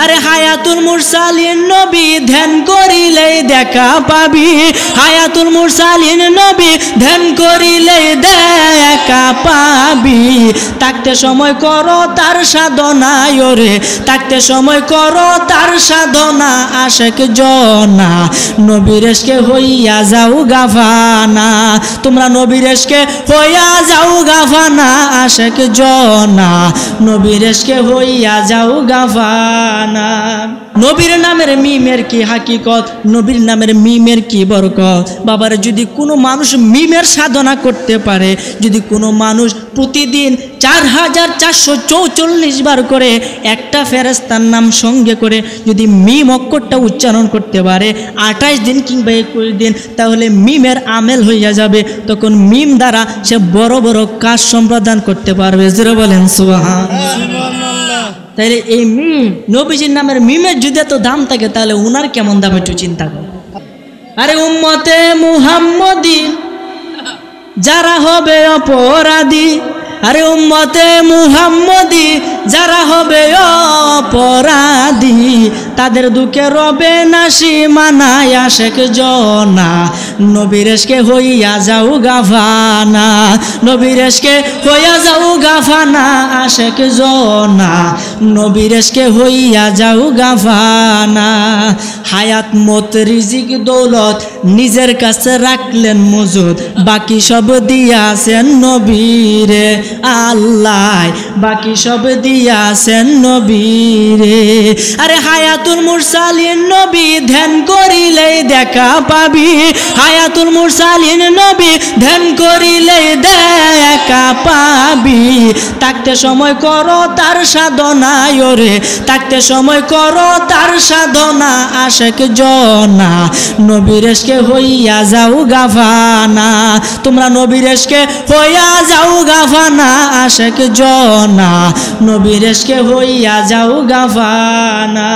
আরে হায়াতুল মুরসালিন নবী ধ্যান করিলেই দেখা পাবি, হায়াতুল মুরসালিন নবী ধ্যান করিলেই দেখা পাবি। থাকতে সময় করো তার সাধনা ওরে, থাকতে সময় করো তার সাধনা, আশেক জনা নবীর এশকে হইয়া যাও গাফানা, তোমরা নবীর এশকে হইয়া যাও গাফানা, আশেক জনা নবীর এশকে হইয়া যাও গাফানা। নবীর নামের মিমের কি হাকিকত, নবীর নামের মিমের কি বরকত। বাবার যদি কোনো মানুষ মিমের সাধনা করতে পারে, যদি কোনো মানুষ প্রতিদিন 4444 বার করে একটা ফেরেশতার নাম সঙ্গে করে যদি মিম অক্ষরটা উচ্চারণ করতে পারে 28 দিন কিংবা 21 দিন, তাহলে মিমের আমেল হইয়া যাবে। তখন মিম দ্বারা সে বড় বড় কাজ সম্পাদন করতে পারবে। জোরে বলেন সুবহানাল্লাহ। তাহলে এই মিম, নবীজির নামের মিমের যদি এত দাম থাকে, তাহলে উনার কেমন দাম একটু চিন্তা করো। আরে উম্মতে মুহাম্মদী যারা হবে অপরাধী, আরে উম্মতে মুহাম্মদী যারা হবে অপরাধী, তাদের দুঃখে রবে না সীমানা, আশেক জনা নবীর এশকে হইয়া যাও গাফানা, নবীর এশকে হইয়া যাও গাফানা, আশেক জনা নবীর এশকে হইয়া যাও গাফানা। হায়াত মত রিজিক দৌলত নিজের কাছে রাখলেন মজুদ, বাকি সব দিয়াছেন নবীরে আল্লাহ, বাকি সব দিয়াছেন নবীরে। আরে হায়াতুল মুরসালিন নবী ধ্যান করিলেই দেখা পাবি, হায়াতুল মুরসালিন নবী ধ্যান করিলেই দেখা পাবি। থাকতে সময় করো তার সাধনা ওরে, থাকতে সময় করো তার সাধনা, আশেক জনা নবীর এশকে হইয়া যাও গাফানা, তোমরা নবীর এশকে হইয়া যাও গাফানা, আশেক জনা নবীর এশকে হইয়া যাও গাফানা।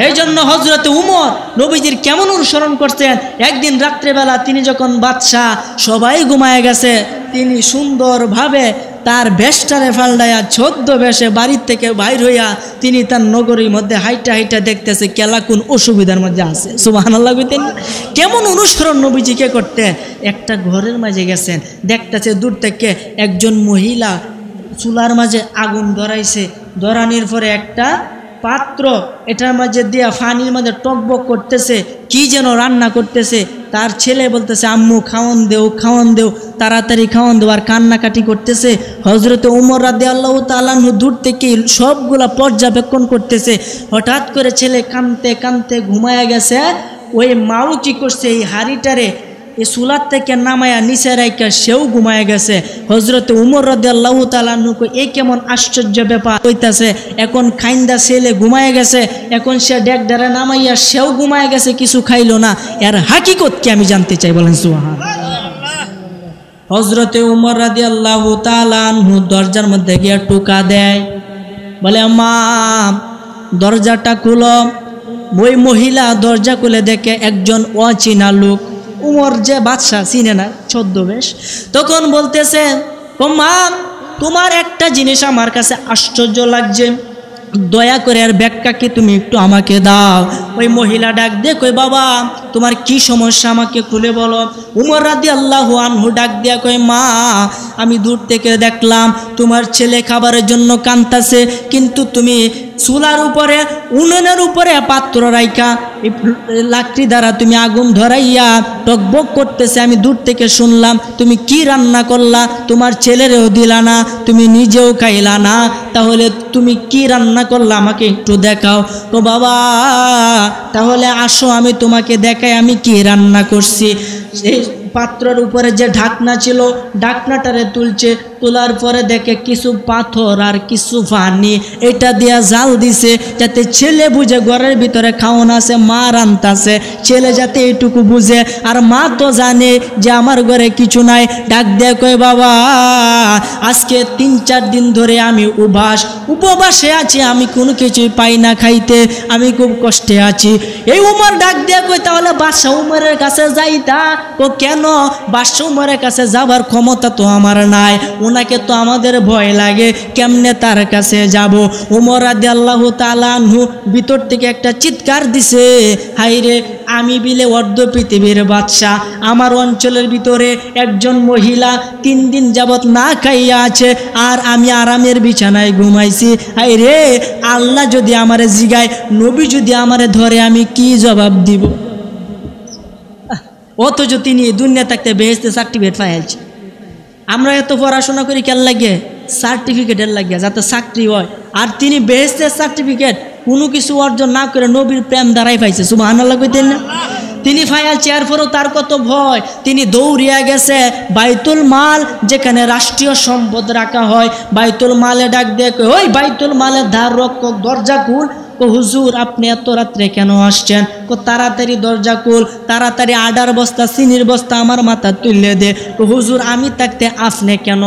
এই জন্য হযরতে উমর নবীজির কেমন অনুসরণ করতেন। একদিন রাত্রেবেলা তিনি যখন বাদশাহ সবাই ঘুমায় গেছে, তিনি সুন্দরভাবে তার বেশটারে ফাল্ডাইয়া 14 বেশে বাড়ির থেকে বাইর হইয়া তিনি তার নগরীর মধ্যে হাইটা হাইটা দেখতেছে কেলা কোন অসুবিধার মধ্যে আছে। সুবহানাল্লাহ। কেমন অনুসরণ নবীজিকে করতেন। একটা ঘরের মাঝে গেছেন, দেখতেছে দূর থেকে একজন মহিলা চুলার মাঝে আগুন ধরাইছে, ধরানোর পরে একটা পাত্র এটার মাঝে দিয়া পানির মাঝে টকবক করতেছে, কি যেন রান্না করতেছে। তার ছেলে বলতেছে আম্মু খাওয়ান দেও, খাওয়ান দেও, তাড়াতাড়ি খাওয়ান দেও, আর কান্নাকাটি করতেছে। হযরতে উমর রাদিয়াল্লাহু তাআলা আনহু দূর থেকে সবগুলা পর্যবেক্ষণ করতেছে। হঠাৎ করে ছেলে কাঁদতে কাঁদতে ঘুমায়া গেছে। ওই মাও কি করছে, এই হাড়িটারে এই চুলার থেকে নামায়া নিচে রাইকা সেও ঘুমায় গেছে। হযরতে উমর রাদিয়াল্লাহু তাআলা আনহু এই কেমন আশ্চর্য ব্যাপার হইতাছে। এখন খাইন্দা ছেলে ঘুমায় গেছে, এখন সে ডেকডারে নামাইয়া সেও ঘুমায় গেছে, কিছু খাইলো না। এর হাকিকত কি আমি জানতে চাই, বলেন সুবহানাল্লাহ। হযরতে উমর রাদিয়াল্লাহু তাআলা আনহু দরজার মধ্যে গিয়ে টোকা দেয়, বলে মা দরজাটা খুলো। ওই মহিলা দরজা খুলে দেখে একজন অচেনা লোক। উমর যে বাদশা চিনে না, ছদ্মবেশ। তখন বলতেছে মা তোমার একটা জিনিস আমার কাছে আশ্চর্য লাগছে, দয়া করে আর ব্যাখ্যা কি তুমি একটু আমাকে দাও। ওই মহিলা ডাক দিয়ে কই বাবা তোমার কি সমস্যা আমাকে খুলে বলো। উমর রাদিয়াল্লাহু আনহু ডাক দিয়া কই মা আমি দূর থেকে দেখলাম তোমার ছেলে খাবারের জন্য কাঁদতাছে, কিন্তু তুমি চুলার উপরে উনুনের উপরে পাত্র রাইখা লাকড়ি দ্বারা তুমি আগুন ধরাইয়া টকবক করতেছে। আমি দূর থেকে শুনলাম তুমি কি রান্না করলা, তোমার ছেলেরেও দিলা না, তুমি নিজেও খাইলা না, তাহলে তুমি কি রান্না করলা আমাকে একটু দেখাও। তো বাবা তাহলে আসো আমি তোমাকে দেখাই আমি কি রান্না করছি। এই পাত্রের উপরে যে ঢাকনা ছিল ঢাকনাটারে তুলছে, তোলার পরে দেখে কিছু পাথর আর কিছু পানি, এটা দিয়া জাল দিছে যাতে ছেলে বুঝে ঘরের ভিতরে খাওয়ানো আছে, মা রান্তাছে, ছেলে যাতে এইটুকু বুঝে। আর মা তো জানে যে আমার ঘরে কিছু নাই। ডাক দিয়ে কয় বাবা আজকে 3-4 দিন ধরে আমি উপবাসে আছি, আমি কোনো কিছুই পাই না খাইতে, আমি খুব কষ্টে আছি। এই উমর ডাক দিয়ে কই তাহলে বাদশা উমরের কাছে যাইতা। ও কেন? বাদশা উমরের কাছে যাবার ক্ষমতা তো আমার নাই, ওনাকে তো আমাদের ভয় লাগে, কেমনে তার কাছে যাব। ওমর রাদিয়াল্লাহু তাআলা আনহু ভিতর থেকে একটা চিৎকার দিছে, হাইরে আমি বিলে অর্ধ পৃথিবীর বাদশাহ, আমার অঞ্চলের ভিতরে একজন মহিলা 3 দিন যাবত না খাইয়া আছে, আর আমি আরামের বিছানায় ঘুমাইছি। হাইরে আল্লাহ যদি আমারে জিগায়, নবী যদি আমারে ধরে, আমি কি জবাব দিব? অথচ তিনি দুনিয়া থাকতে বেহেশতে সার্টিফিকেট পাইয়াছে। আমরা এত পড়াশোনা করি কেন লাগে? সার্টিফিকেটের লাগে, যাতে চাকরি হয়। আর তিনি বেহেশতের সার্টিফিকেট কোনো কিছু অর্জন না করে নবীর প্রেম দ্বারাই পাইছে। সুবহানাল্লাহ কইতেন না? তিনি ফাইয়ালছে, এরপরও তার কত ভয়, তিনি দৌড়িয়া গেছে বাইতুল মাল, যেখানে রাষ্ট্রীয় সম্পদ রাখা হয়। বাইতুল মালে ডাক দিয়ে, ওই বাইতুল মালের ধার রক্ষক, দরজা খুল। হুজুর আপনি এত রাত্রে কেন আসছেন? তাড়াতাড়ি দরজা খুল, তাড়াতাড়ি আডার বস্তা চিনির বস্তা আমার মাথা তুলে দে। হুজুর আমি থাকতে আপনি কেন?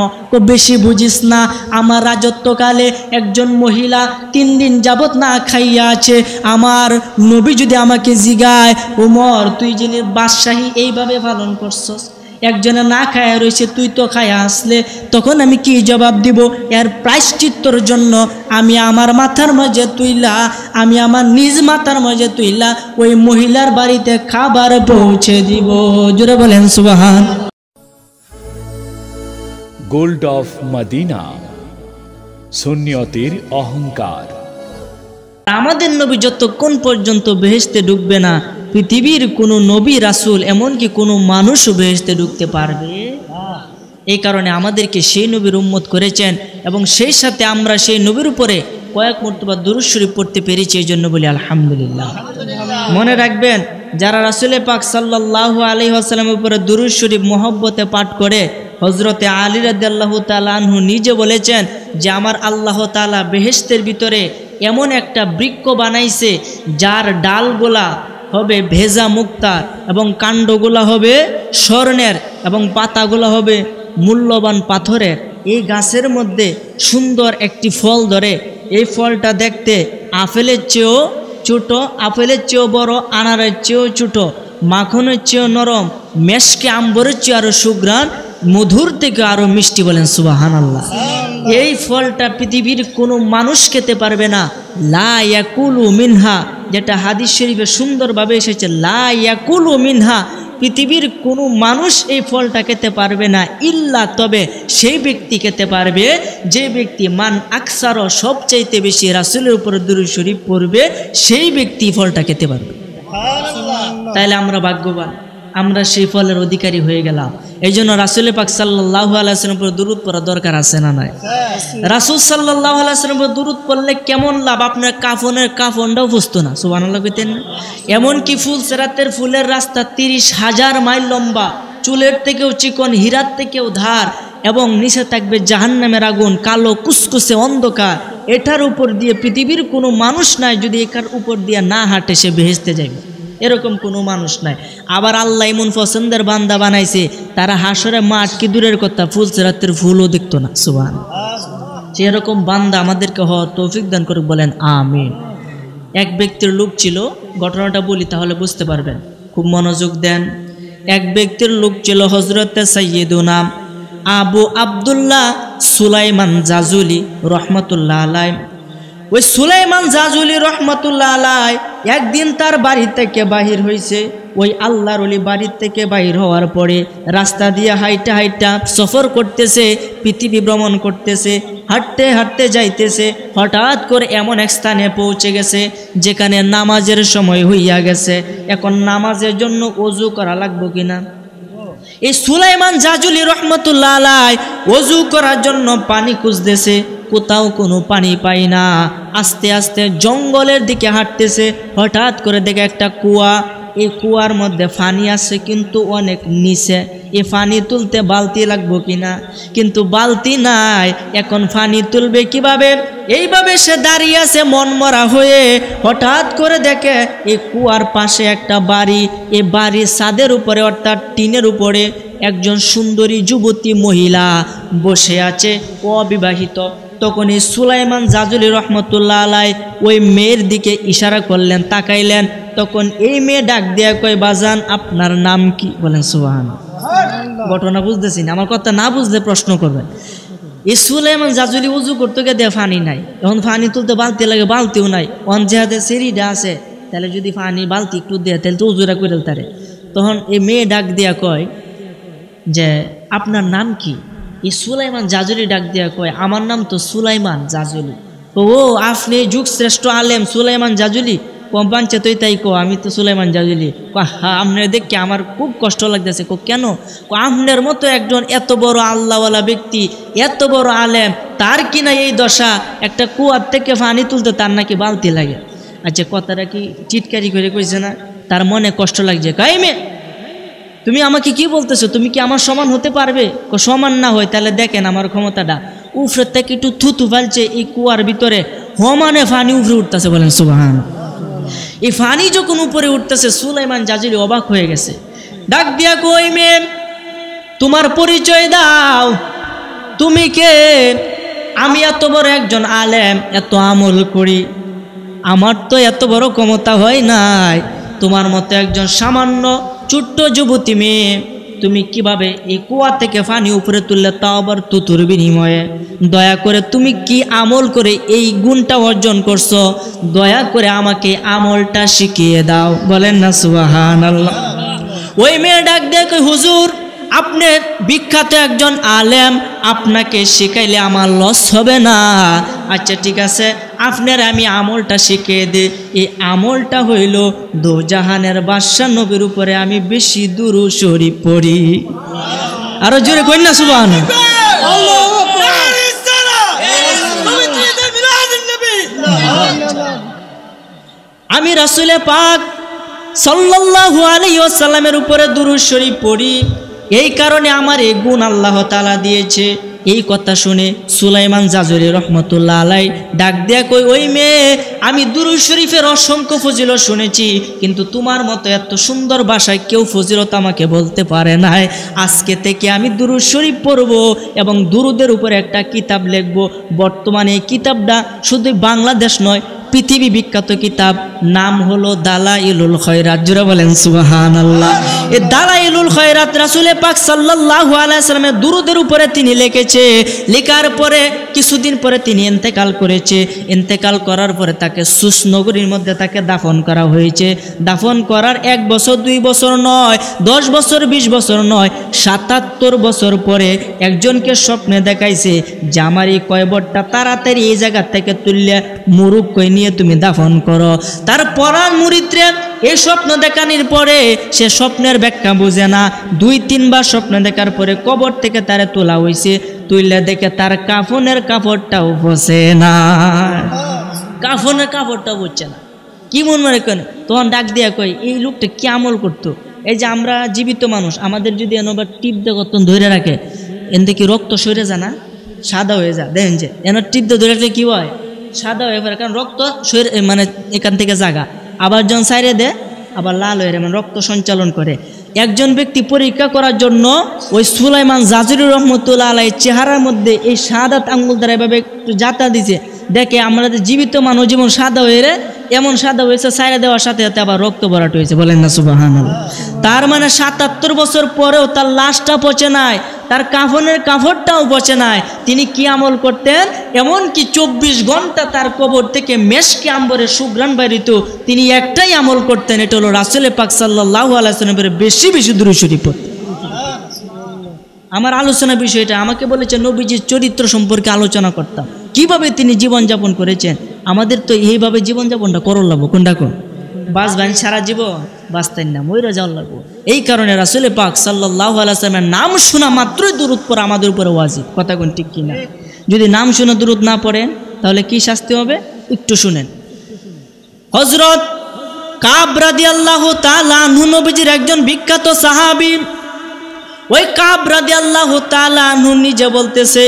বেশি বুঝিস না, আমার রাজত্বকালে একজন মহিলা 3 দিন যাবত না খাইয়া আছে। আমার নবী যদি আমাকে জিগায়, ওমর তুই যিনি বাদশাহী এইভাবে পালন করছস, একজনে না খায়া রয়েছে, তুই তো খায়া আসলে, তখন আমি কি জবাব দিব? এর প্রায়শ্চিত্তর জন্য আমি আমার মাথার মাঝে তুইলা, আমি আমার নিজ মাথার মাঝে তুইলা ওই মহিলার বাড়িতে খাবার পৌঁছে দিব। জোরে বলেন সুবহান। গোল্ড অফ মদিনা, সুন্নিয়তের অহংকার। আমাদের নবী যতক্ষণ পর্যন্ত বেহেশতে ঢুকবে না, পৃথিবীর কোনো নবী রাসূল এমনকি কোনো মানুষও বেহেশতে ঢুকতে পারবে। এই কারণে আমাদেরকে সেই নবীর উম্মত করেছেন, এবং সেই সাথে আমরা সেই নবীর উপরে কয়েক মর্তবা দুরূদ শরীফ পড়তে পেরেছি, এই জন্য বলি আলহামদুলিল্লাহ। মনে রাখবেন, যারা রাসূল পাক সাল্লাল্লাহু আলাইহি ওয়াসাল্লামের উপরে দুরূদ শরীফ মহব্বতে পাঠ করে, হযরতে আলী রাদিয়াল্লাহু তাআলা আনহু নিজে বলেছেন যে আমার আল্লাহ তাআলা বেহেশতের ভিতরে এমন একটা বৃক্ষ বানাইছে, যার ডালগুলা হবে ভেজা মুক্তার, এবং কাণ্ডগুলা হবে স্বর্ণের, এবং পাতাগুলা হবে মূল্যবান পাথরের। এই গাছের মধ্যে সুন্দর একটি ফল ধরে, এই ফলটা দেখতে আপেলের চেয়েও ছোট, আপেলের চেয়েও বড়, আনারের চেয়েও ছোট, মাখনের চেয়েও নরম, মেশকে আম্বরের চেয়ে আরো সুঘ্রাণ, মধুর থেকে আরো মিষ্টি। বলেন সুবহানাল্লাহ। এই ফলটা পৃথিবীর কোনো মানুষ খেতে পারবে না। লা ইয়াকুলু মিনহা, যেটা হাদিস শরীফে সুন্দরভাবে এসেছে, লা ইয়াকুলু মিনহা, পৃথিবীর কোনো মানুষ এই ফলটা খেতে পারবে না, ইল্লা, তবে সেই ব্যক্তি খেতে পারবে যে ব্যক্তি মান আকসার, সবচাইতে বেশি রাসূলের উপর দুরূদ শরীফ পড়বে, সেই ব্যক্তি ফলটা খেতে পারবে। তাইলে আমরা ভাগ্যবান, আমরা সেই ফলের অধিকারী হয়ে গেলাম। এই জন্য রাসূল পাক সাল্লাল্লাহু আলাইহি ওয়াসাল্লামের উপর দুরূদ পড়া দরকার আছে না নাই? রাসূল সাল্লাল্লাহু আলাইহি ওয়াসাল্লামের উপর দুরূদ পড়লে কেমন লাভ? আপনার কাফনটাও বুঝতো না। সুবহানাল্লাহ কইতেন না? এমনকি ফুলসেরাতের ফুলের রাস্তা 30,000 মাইল লম্বা, চুলের থেকেও চিকন, হীরার থেকেও ধার, এবং নিচে থাকবে জাহান্নামের আগুন, কালো কুসকুসে অন্ধকার। এটার উপর দিয়ে পৃথিবীর কোনো মানুষ নাই, যদি এটার উপর দিয়ে না হাঁটে সে বেহেশতে যাবে, এরকম কোনো মানুষ নাই। আবার আল্লাহ এমন পছন্দের বান্দা বানাইছে, তারা হাসরে মাঠ কি দূরের কথা, ফুলসেরাতের ফুলও দেখতো না। সুবহানাল্লাহ। সেরকম বান্দা আমাদেরকে হওয়া তৌফিক দান করুক, বলেন আমিন। এক ব্যক্তির লোক ছিল, ঘটনাটা বলি তাহলে বুঝতে পারবেন, খুব মনোযোগ দেন। এক ব্যক্তির লোক ছিল হযরতে সাইয়্যিদুনা আবু আব্দুল্লাহ সুলাইমান জাজুলি রহমাতুল্লাহ আলাইহি। ওই সুলাইমান জাজুলি রহমাতুল্লাহ আলাইহি একদিন তার বাড়ি থেকে বাহির হয়েছে। ওই আল্লাহর ওলি বাড়ি থেকে বাহির হওয়ার পরে রাস্তা দিয়ে হাইটা হাইটা সফর করতেছে, পৃথিবী ভ্রমণ করতেছে, হাঁটতে হাঁটতে যাইতেছে। হঠাৎ করে এমন এক স্থানে পৌঁছে গেছে যেখানে নামাজের সময় হইয়া গেছে। এখন নামাজের জন্য ওযু করা লাগবে কিনা? এই সুলাইমান জাজুলি রহমাতুল্লাহ আলাইহি ওযু করার জন্য পানি খুঁজতেছে, কোথাও কোনো পানি পাই না। আস্তে আস্তে জঙ্গলের দিকে হাঁটতেছে, হঠাৎ করে দেখে একটা কুয়া। এই কুয়ার মধ্যে পানি আছে, কিন্তু অনেক নিচে। এই পানি তুলতে বালতি লাগবো কিনা, কিন্তু বালতি নাই। এখন পানি তুলবে কিভাবে? এইভাবে সে দাঁড়িয়ে আছে মন মরা হয়ে। হঠাৎ করে দেখে এই কুয়ার পাশে একটা বাড়ি, এই বাড়ির ছাদের উপরে অর্থাৎ টিনের উপরে একজন সুন্দরী যুবতী মহিলা বসে আছে, অবিবাহিত। তখন এই সুলাইমান জাজুলি রহমতুল্লাহ আলাইহি ওই মেয়ের দিকে ইশারা করলেন, তাকাইলেন। তখন এই মেয়ে ডাক দিয়া কয়, বাজান আপনার নাম কি? বলেন সুবহানাল্লাহ। ঘটনা বুঝতেছি না, আমার কথা না বুঝলে প্রশ্ন করবেন। এই সুলাইমান জাজুলি উজু করতে গিয়ে দেয় পানি নাই, এখন পানি তুলতে বালতি লাগে, বালতিও নাই, অন যেহাতে সেরিটা আছে, তাহলে যদি পানি বালতি একটু দেয় তাহলে তো উজুরা করে তারে। তখন এই মেয়ে ডাক দিয়া কয় যে আপনার নাম কি? এই সুলাইমান জাজুলি ডাক দিয়া কয় আমার নাম তো সুলাইমান জাজুলি। ও আপনি যুগ শ্রেষ্ঠ আলেম সুলাইমান জাজুলি? কম্পাঞ্চে তুই তাই কো আমি তো সুলাইমান জাজুলি। হ্যাঁ আপনার দেখে আমার খুব কষ্ট লাগতেছে। কেন? আপনার মতো একজন এত বড় আল্লাহওয়ালা ব্যক্তি, এত বড় আলেম, তার কিনা এই দশা, একটা কুয়ার থেকে পানি তুলতে তার নাকি বালতি লাগে। আচ্ছা কথাটা কি চিৎকারি করে কইছে না? তার মনে কষ্ট লাগছে। কাইমে তুমি আমাকে কি বলতেছো? তুমি কি আমার সমান হতে পারবে? সমান না হয় তাহলে দেখেন আমার ক্ষমতাটা। উফরে থেকে একটু থুতু ফেলছে এই কুয়ার ভিতরে, হমানে ফানি উপরে উঠতেছে। বলেন সুবহান। এই ফানি যখন উপরে উঠতেছে সুলাইমান জাজুলি অবাক হয়ে গেছে। ডাক দিয়া কই মেয়ে তোমার পরিচয় দাও, তুমি কে? আমি এত বড় একজন আলেম, এত আমল করি, আমার তো এত বড় ক্ষমতা হয় নাই। তোমার মতো একজন সামান্য ছোট্ট যুবতী মেয়ে, তুমি কিভাবে এই কুয়া থেকে পানি উপরে তুললে, তাও আবার তুতুর বিনিময়ে? দয়া করে তুমি কি আমল করে এই গুণটা অর্জন করছো? দয়া করে আমাকে আমলটা শিখিয়ে দাও। বলেন না সুবহানাল্লাহ। ওই মেয়ে ডাক দিয়ে কই হুজুর আপনি বিখ্যাত একজন আলেম, আপনাকে শিখাইলে আমার লস হবে না। আচ্ছা ঠিক আছে, আপনার আমি আমলটা শিখিয়ে দিই। এই আমলটা হইল দোজাহানের বাদশাহ নবীর উপরে আমি বেশি দুরূদ শরীফ পড়ি। আরো জোরে কই না সুবহানাল্লাহ। আমি রাসূলে পাক সাল্লাল্লাহু আলাইহি ওয়াসাল্লামের উপরে দুরূদ শরীফ পড়ি, এই কারণে আমার এই গুণ আল্লাহ তাআলা দিয়েছে। এই কথা শুনে সুলাইমান জাজুলি রহমতুল্লাহ আলাই ডাক দিয়া কই ওই মেয়ে আমি দুরূদ শরীফের অসংখ্য ফজিলত শুনেছি, কিন্তু তোমার মতো এত সুন্দর ভাষায় কেউ ফজিলত আমাকে বলতে পারে নাই। আজকে থেকে আমি দুরূদ শরীফ পড়ব এবং দুরূদের উপরে একটা কিতাব লিখব। বর্তমানে এই কিতাবটা শুধু বাংলাদেশ নয়, পৃথিবী বিখ্যাত কিতাব, নাম হলো দালাইলুল খয়রাত। জোরে বলেন সুবহানাল্লাহ। এই দালাইলুল খয়রাত রাসূলে পাক সাল্লাল্লাহু আলাইহি সাল্লামের দুরূদের উপরে তিনি লিখেছে। লেখার পরে কিছুদিন পরে তিনি ইন্তেকাল করেছে। ইন্তেকাল করার পরে তাকে সুস নগরীর মধ্যে তাকে দাফন করা হয়েছে। দাফন করার 1 বছর 2 বছর নয়, 10 বছর 20 বছর নয়, 77 বছর পরে একজনকে স্বপ্নে দেখাইছে যে আমার এই কয়বরটা তাড়াতাড়ি এই জায়গা থেকে তুললে মুরুক কই নিয়ে তুমি দাফন করো। তার পরাণ মুরিদরে এই স্বপ্ন দেখানোর পরে সে স্বপ্নের ব্যাখ্যা বুঝে না। 2-3 বার স্বপ্ন দেখার পরে কবর থেকে তারে তোলা হয়েছে। তুইলে দেখে তার কাফনের কাপড়টাও বসে না, কাফনের কাপড়টাও বসছে না। কি মন মনে করেন? তখন ডাক দিয়া কই এই লোকটা কি আমল করতো? এই যে আমরা জীবিত মানুষ, আমাদের যদি এনবার টিপ দিয়ে কতক্ষণ ধরে রাখে, এন থেকে রক্ত সরে যায় না, সাদা হয়ে যায়। দেখেন যে এন টিপ দিয়ে ধরে রাখলে কি হয়? সাদা হয়ে পড়ে, কারণ রক্ত মানে এখান থেকে জাগা। আবার যখন সাইরে দেয় আবার লাল হয়ে মানে রক্ত সঞ্চালন করে। একজন ব্যক্তি পরীক্ষা করার জন্য ওই সুলাইমান জাজুলি রহমতুল্লাহ আলাইহির চেহারার মধ্যে এই সাদাত আঙ্গুল দ্বারা এভাবে একটু যাতা দিছে। দেখে আমাদের জীবিত মানুষ যেমন সাদা হয়ে রে এমন সাদা হয়েছে, সাইরে দেওয়ার সাথে সাথে আবার রক্ত ভরাট হয়েছে। বলেন না সুবহানাল্লাহ। তার মানে 77 বছর পরেও তার লাশটা পচে নাই, তার কাফনের কাপড়টাও পচে নাই। তিনি কি আমল করতেন? এমনকি 24 ঘন্টা তার কবর থেকে মেশকে আম্বরের সুঘ্রাণ বাইরিত। তিনি একটাই আমল করতেন, এটা হলো রাসূলে পাক সাল্লাল্লাহু আলাইহি ওয়াসাল্লামের বেশি বেশি দুরূদ শরীফ পড়তেন। আমার আলোচনা বিষয়টা আমাকে বলেছে নবীজির চরিত্র সম্পর্কে আলোচনা করতাম, কিভাবে তিনি জীবনযাপন করেছেন। আমাদের তো এইভাবে জীবনযাপনটা করল লাগবো, কোনটা কোন বাঁচবেন সারা জীবন বাঁচতেন না, মইরা যাওয়ার লাগবো। এই কারণে রাসূলে পাক সাল্লাল্লাহু আলাইহি ওয়াসাল্লামের নাম শোনা মাত্রই দুরূদ পড়া আমাদের উপরে ওয়াজিব। কথা কোন ঠিক কিনা? যদি নাম শুনে দুরূদ না পড়েন তাহলে কি শাস্তি হবে? একটু শুনেন। হযরত কাব রাদিয়াল্লাহু তাআলা আনহু নবীজির একজন বিখ্যাত সাহাবী। ওই কাব রাদিয়াল্লাহু তাআলা আনহু নিজে বলতেছে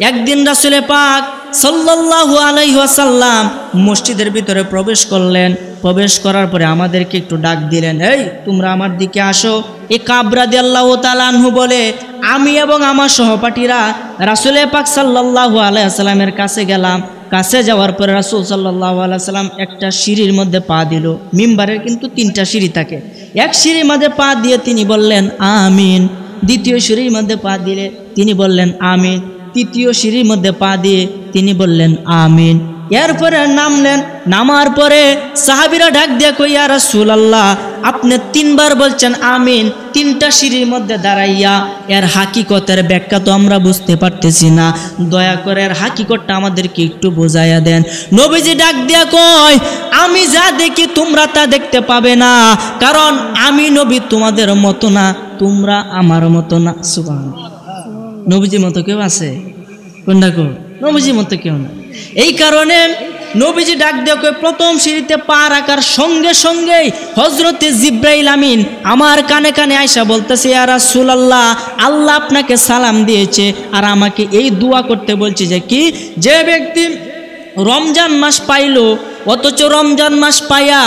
একদিন রাসূলে পাক সাল্লাল্লাহু আলাইহি ওয়াসাল্লাম মসজিদের ভিতরে প্রবেশ করলেন। প্রবেশ করার পরে আমাদেরকে একটু ডাক দিলেন, এই তোমরা আমার দিকে আসো। এই কাব রাদিয়াল্লাহু তাআলা আনহু বলে আমি এবং আমার সহপাঠীরা রাসূলে পাক সাল্লাল্লাহু আলাইহি ওয়াসাল্লামের কাছে গেলাম। কাছে যাওয়ার পরে রাসূল সাল্লাল্লাহু আলাইহি ওয়াসাল্লাম একটা সিঁড়ির মধ্যে পা দিল। মিম্বারের কিন্তু 3টা সিঁড়ি থাকে। এক সিঁড়ির মধ্যে পা দিয়ে তিনি বললেন আমিন। দ্বিতীয় সিঁড়ির মধ্যে পা দিলে তিনি বললেন আমিন। তৃতীয় সিঁড়ির মধ্যে পা দিয়ে তিনি বললেন আমিন। এরপরে নামলেন, নামার পরে সাহাবীরা ডাক দিয়ে কই ইয়া রাসূলুল্লাহ আপনি 3 বার বলছেন আমিন 3টা সিঁড়ির মধ্যে দাঁড়াইয়া, এর হাকিকতের ব্যাখ্যা তো আমরা বুঝতে পারতেছি না, দয়া করে এর হাকিকতটা আমাদেরকে একটু বোঝাইয়া দেন। নবীজি ডাক দিয়া কয় আমি যা দেখি তোমরা তা দেখতে পাবে না, কারণ আমি নবী তোমাদের মতো না, তোমরা আমার মতো না। সুবহানাল্লাহ। নবীজির মতো কেউ আছে? কোনটা কো? নবীজির মতো কেউ না। এই কারণে নবীজি ডাক দিয়ে কই প্রথম সিঁড়িতে পা রাখার সঙ্গে সঙ্গেই হযরতে জিবরাইল আমিন আমার কানে কানে আয়সা বলতেছে ইয়া রাসূলুল্লাহ আল্লাহ আপনাকে সালাম দিয়েছে আর আমাকে এই দোয়া করতে বলছে যে কি, যে ব্যক্তি রমজান মাস পাইল অথচ রমজান মাস পাইয়া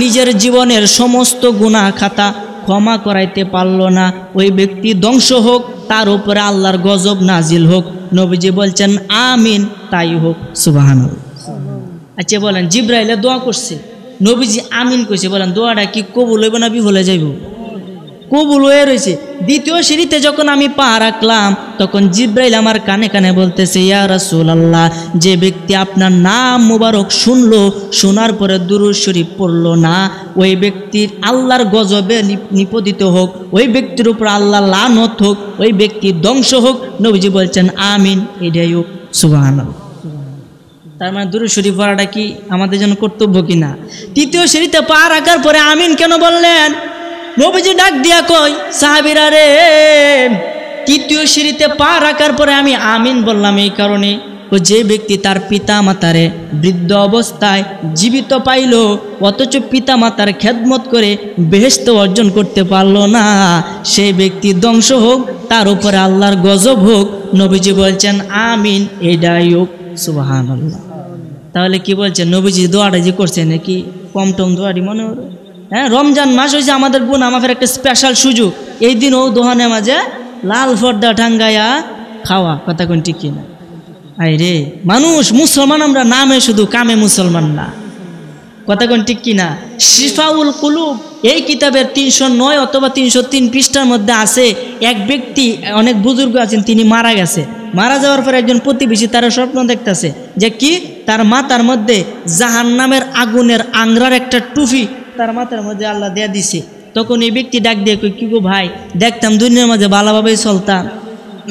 নিজের জীবনের সমস্ত গুনাহ খাতা ক্ষমা করাইতে পারল না, ওই ব্যক্তি ধ্বংস হোক, তার উপরে আল্লাহর গজব নাজিল হোক। নবীজি বলছেন আমিন, তাই হোক। সুবহানাল্লাহ। আচ্ছা বলেন, জিবরাইলে দোয়া করছে, নবীজি আমিন কইছে, বলেন দোয়াটা কি কবুল হইব না বিফল হয়ে যাইব? কবুল হয়ে রয়েছে। দ্বিতীয় সিঁড়িতে যখন আমি পা রাখলাম তখন জিবরাইল আমার কানে কানে বলতেছে ইয়া রাসূলুল্লাহ যে ব্যক্তি আপনার নাম মুবারক শুনলো, শোনার পরে দুরূদ শরীফ পড়লো না, ওই ব্যক্তির আল্লাহর গজবে নিপতিত হোক, ওই ব্যক্তির উপর আল্লাহ লানত হোক, ওই ব্যক্তি ধ্বংস হোক। নবীজি বলছেন আমিন, এটাই হোক। সুবহানাল্লাহ। তার মানে দুরূদ শরীফ পড়াটা কি আমাদের জন্য কর্তব্য কিনা? তৃতীয় সিঁড়িতে পা রাখার পরে আমিন কেন বললেন? নবীজি ডাক দিয়া কই সাহাবীরা রে, তৃতীয় সিঁড়িতে পা রাখার পরে আমি আমিন বললাম এই কারণে, যে ব্যক্তি তার পিতা মাতারে বৃদ্ধ অবস্থায় জীবিত পাইল অথচ পিতা মাতার খেদমত করে বেহেশত অর্জন করতে পারলো না, সেই ব্যক্তি ধ্বংস হোক, তার উপরে আল্লাহর গজব হোক। নবীজি বলছেন আমিন, এটাই হোক। সুবহানাল্লাহ। তাহলে কি বলছেন, নবীজি দোয়াটা যে করছেন নাকি কম টম দোয়াটি মনে হলো? হ্যাঁ, রমজান মাস হয়েছে আমাদের গুনাহ মাফের একটা স্পেশাল সুযোগ। এই দিনও দোহানে মাঝে লাল পর্দা টাঙ্গাইয়া খাওয়া, কথা কোন ঠিক কিনা? আই রে মানুষ মুসলমান আমরা, নামে শুধু, কামে মুসলমান না, কথা কোন ঠিক কিনা? শিফাউল কুলুব এই কিতাবের 309 অথবা 303 পৃষ্ঠার মধ্যে আছে, এক ব্যক্তি, অনেক বুজুর্গ আছেন, তিনি মারা গেছে। মারা যাওয়ার পর একজন প্রতিবেশী তার স্বপ্ন দেখতেছে যে কি, তার মাথার মধ্যে জাহান্নামের আগুনের আংরার একটা টুপি তার মাথার মধ্যে আল্লাহ দেয়া দিছে। তখন এই ব্যক্তি ডাক দিয়ে কই কি গো ভাই, দেখতাম দুনিয়ার মাঝে ভালোভাবেই চলতাম,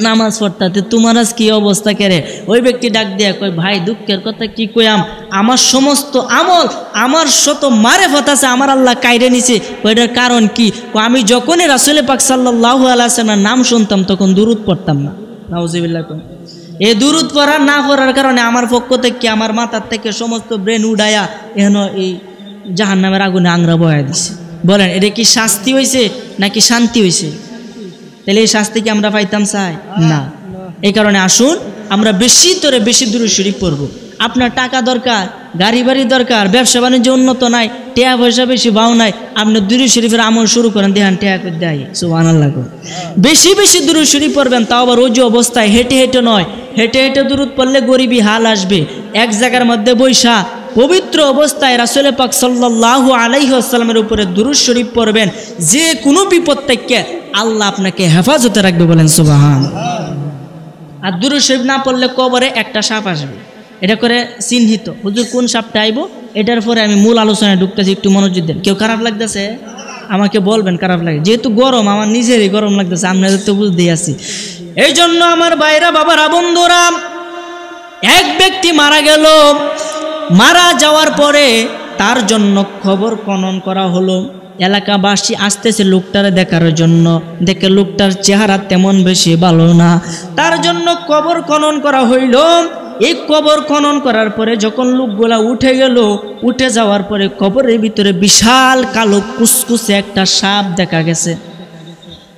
নামাজ পড়তাতে, তোমার আজ কি অবস্থা কেরে? ওই ব্যক্তি ডাক দিয়ে কই ভাই দুঃখের কথা কি কইয়াম, আমার সমস্ত আমল, আমার শত মারেফত আছে আমার আল্লাহ কাইরে নিছে। ওইটার কারণ কি? আমি যখনই রাসূল পাক সাল্লাল্লাহু আলাইহি ওয়াসাল্লামের নাম শুনতাম তখন দুরূদ পড়তাম না। নাউজুবিল্লাহ। এই দুরূদ পড়া না পড়ার কারণে আমার পক্ষ থেকে, আমার মাথার থেকে সমস্ত ব্রেন উড়াইয়া এন এই জাহান্নামের আগুনে আংরা বয়া দিছে। বলেন এটা কি শাস্তি হয়েছে নাকি শান্তি হয়েছে? তাহলে এই শাস্তি কি আমরা পাইতাম চাই না? এই কারণে আসুন আমরা বেশি করে বেশি দুরূদ শরীফ পড়ব। আপনার টাকা দরকার, গাড়ি বাড়ি দরকার, ব্যবসা বাণিজ্য উন্নত নাই, টাকা পয়সা বেশি বাও নাই, আপনি দুরূদ শরীফের আমল শুরু করেন, দেখান টাকা করে দেয়। সুবহানাল্লাহ। বেশি বেশি দুরূদ শরীফ পড়বেন, তাও আবার ওই যে অবস্থায় হেঁটে হেঁটে নয়। হেঁটে হেঁটে দুরূদ পড়লে গরিবী হাল আসবে। এক জায়গার মধ্যে বৈশা পবিত্র অবস্থায় রাসূল পাক সাল্লাল্লাহু আলাইহি ওয়াসাল্লামের উপরে দুরূদ শরীফ পড়বেন, যে কোনো বিপদ থেকে আল্লাহ আপনাকে হেফাজতে রাখবে। বলেন সুবহানাল্লাহ। আর দুরূদ শরীফ না পড়লে কবরে একটা সাপ আসবে, এটা করে চিহ্নিত। হুজুর কোন সাপটা আইব, এটার পরে আমি মূল আলোচনায় ঢুকতেছি, একটু মনোযোগ দেন। কেউ খারাপ লাগতেছে আমাকে বলবেন খারাপ লাগে, যেহেতু গরম, আমার নিজেরই গরম লাগতেছে, আপনাদের তো বুঝতেই আছি। এই জন্য আমার ভাইরা, বাবারা, বন্ধুরা, এক ব্যক্তি মারা গেল, মারা যাওয়ার পরে তার জন্য খবর খনন করা হলো। এলাকাবাসী আসতেছে লোকটারে দেখার জন্য, দেখে লোকটার চেহারা তেমন বেশি ভালো না, তার জন্য কবর খনন করা হইল। এই কবর খনন করার পরে যখন লোকগুলা উঠে গেল, উঠে যাওয়ার পরে কবরের ভিতরে বিশাল কালো কুসকুসে একটা সাপ দেখা গেছে।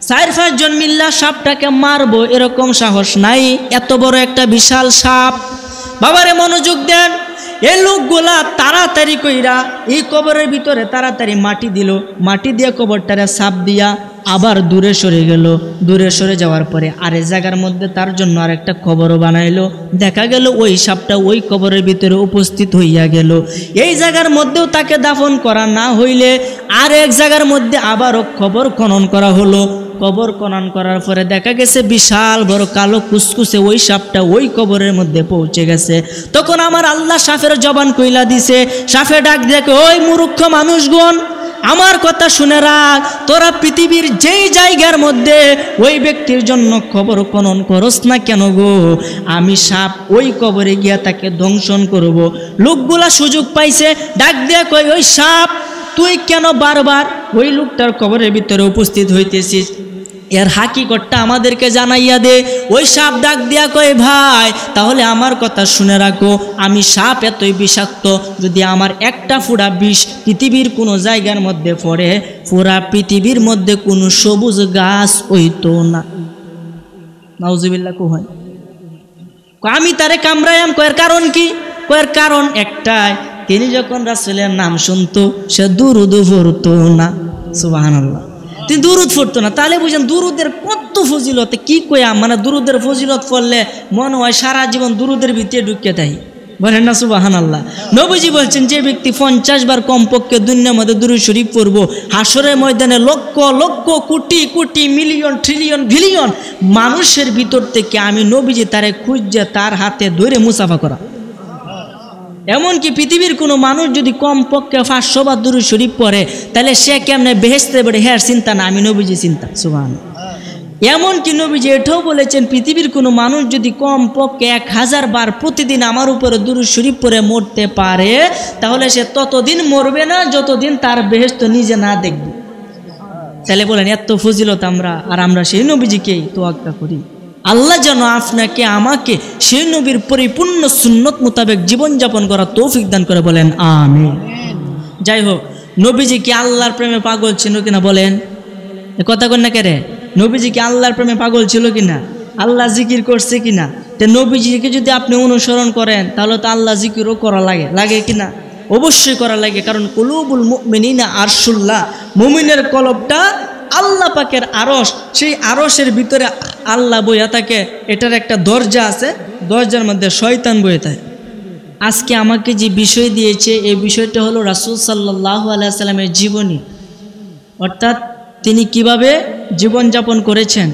4-5 জন মিল্লা সাপটাকে মারবো এরকম সাহস নাই, এত বড় একটা বিশাল সাপ। বাবারে মনোযোগ দেন। এই লোকগুলা তাড়াতাড়ি কইরা এই কবরের ভিতরে তাড়াতাড়ি মাটি দিল, মাটি দিয়ে কবরটারে সাপ দিয়া আবার দূরে সরে গেল। দূরে সরে যাওয়ার পরে আরেক জায়গার মধ্যে তার জন্য আরেকটা কবরও বানাইলো। দেখা গেল ওই সাপটা ওই কবরের ভিতরে উপস্থিত হইয়া গেল। এই জায়গার মধ্যেও তাকে দাফন করা না হইলে আরেক জায়গার মধ্যে আবারও কবর খনন করা হলো। কবর খনন করার পরে দেখা গেছে বিশাল বড় কালো কুসকুসে ওই সাপটা ওই কবরের মধ্যে পৌঁছে গেছে। তখন আমার আল্লাহ সাপের জবান কইলা দিছে, সাপে ডাক দেখে, ওই মূর্খ মানুষগণ, আমার কথা শুনে রাখ, তোরা পৃথিবীর যেই জায়গার মধ্যে ওই ব্যক্তির জন্য কবর খনন করস না কেন গো, আমি সাপ ওই কবরে গিয়া তাকে দংশন করব। লোকগুলা সুযোগ পাইছে, ডাক দিয়া কই, ওই সাপ তুই কেন বারবার ওই লোকটার কবরের ভিতরে উপস্থিত হইতেছিস, এর হাকিকতটা আমাদেরকে জানাইয়া দে। ওই সাপ ডাক দিয়া কয়, ভাই তাহলে আমার কথা শুনে রাখো, আমি সাপ এতই বিষাক্ত, যদি আমার একটা ফোঁটা বিষ পৃথিবীর কোনো জায়গার মধ্যে পড়ে, পুরা পৃথিবীর মধ্যে কোনো সবুজ গাছ হইতো না। নাউজুবিল্লাহ কয়, আমি তারে কামড়াইয়াম। কয়ের কারণ কি? কয়ের কারণ একটাই, তিনি যখন রাসূলের নাম শুনতো সে দুরুদ পড়তো না। সুবহানাল্লাহ, তিনি দুরুদ পড়তো না। তাহলে বুঝেন দুরুদের কত ফজিলত, কি কয়া, মানে দুরুদের ফজিলত পড়লে মনে হয় সারা জীবন দুরুদের ভিতরে ঢুকে তাই, বলেন না সুবহানাল্লাহ। নবীজি বলছেন, যে ব্যক্তি 50 বার কমপক্ষে দুনিয়ার মধ্যে দুরুদ শরীফ পড়বো, হাসরের ময়দানে lakh lakh crore crore million trillion billion মানুষের ভিতর থেকে আমি নবীজি তারে খুঁজে তার হাতে ধরে মুসাফা করা। এমনকি পৃথিবীর কোনো মানুষ যদি কমপক্ষে 500 বার দুরূদ শরীফ পড়ে, তাহলে সে কেমনে বেহেশতে বেড়ে, হ্যাঁ চিন্তা না, আমি নবীজি চিন্তা। সুবহানাল্লাহ। এমনকি নবীজি এটাও বলেছেন, পৃথিবীর কোনো মানুষ যদি কমপক্ষে 1000 বার প্রতিদিন আমার উপরে দুরূদ শরীফ পড়ে মরতে পারে, তাহলে সে ততদিন মরবে না যতদিন তার বেহেশত নিজে না দেখবে। তাহলে বলেন এত ফজিলত আমরা সেই নবীজিকেই তোয়াক্কা করি। আল্লাহ যেন আপনাকে আমাকে সেই নবীর পরিপূর্ণ সুন্নত মোতাবেক জীবনযাপন করার তৌফিক দান করে, বলেন আমিন। যাই হোক, নবীজি কি আল্লাহর প্রেমে পাগল ছিল কিনা বলেন? কথা কন না কেরে, নবীজি কি আল্লাহর প্রেমে পাগল ছিল কিনা? আল্লাহ জিকির করছে কিনা? তো নবীজিকে যদি আপনি অনুসরণ করেন তাহলে তো আল্লাহ জিকিরও করা লাগে কিনা? অবশ্যই করা লাগে, কারণ কুলুবুল মুমিনিনা আরশুল্লাহ, মুমিনের কলবটা আল্লাহ পাকের আরশ, সেই আরশের ভিতরে আল্লাহ বইয়া থাকে। এটার একটা দরজা আছে, দরজার মধ্যে শয়তান বইয়া থাকে। আজকে আমাকে যে বিষয় দিয়েছে, এই বিষয়টা হলো রাসূল সাল্লাল্লাহু আলাইহি সাল্লামের জীবনী, অর্থাৎ তিনি কিভাবে জীবনযাপন করেছেন,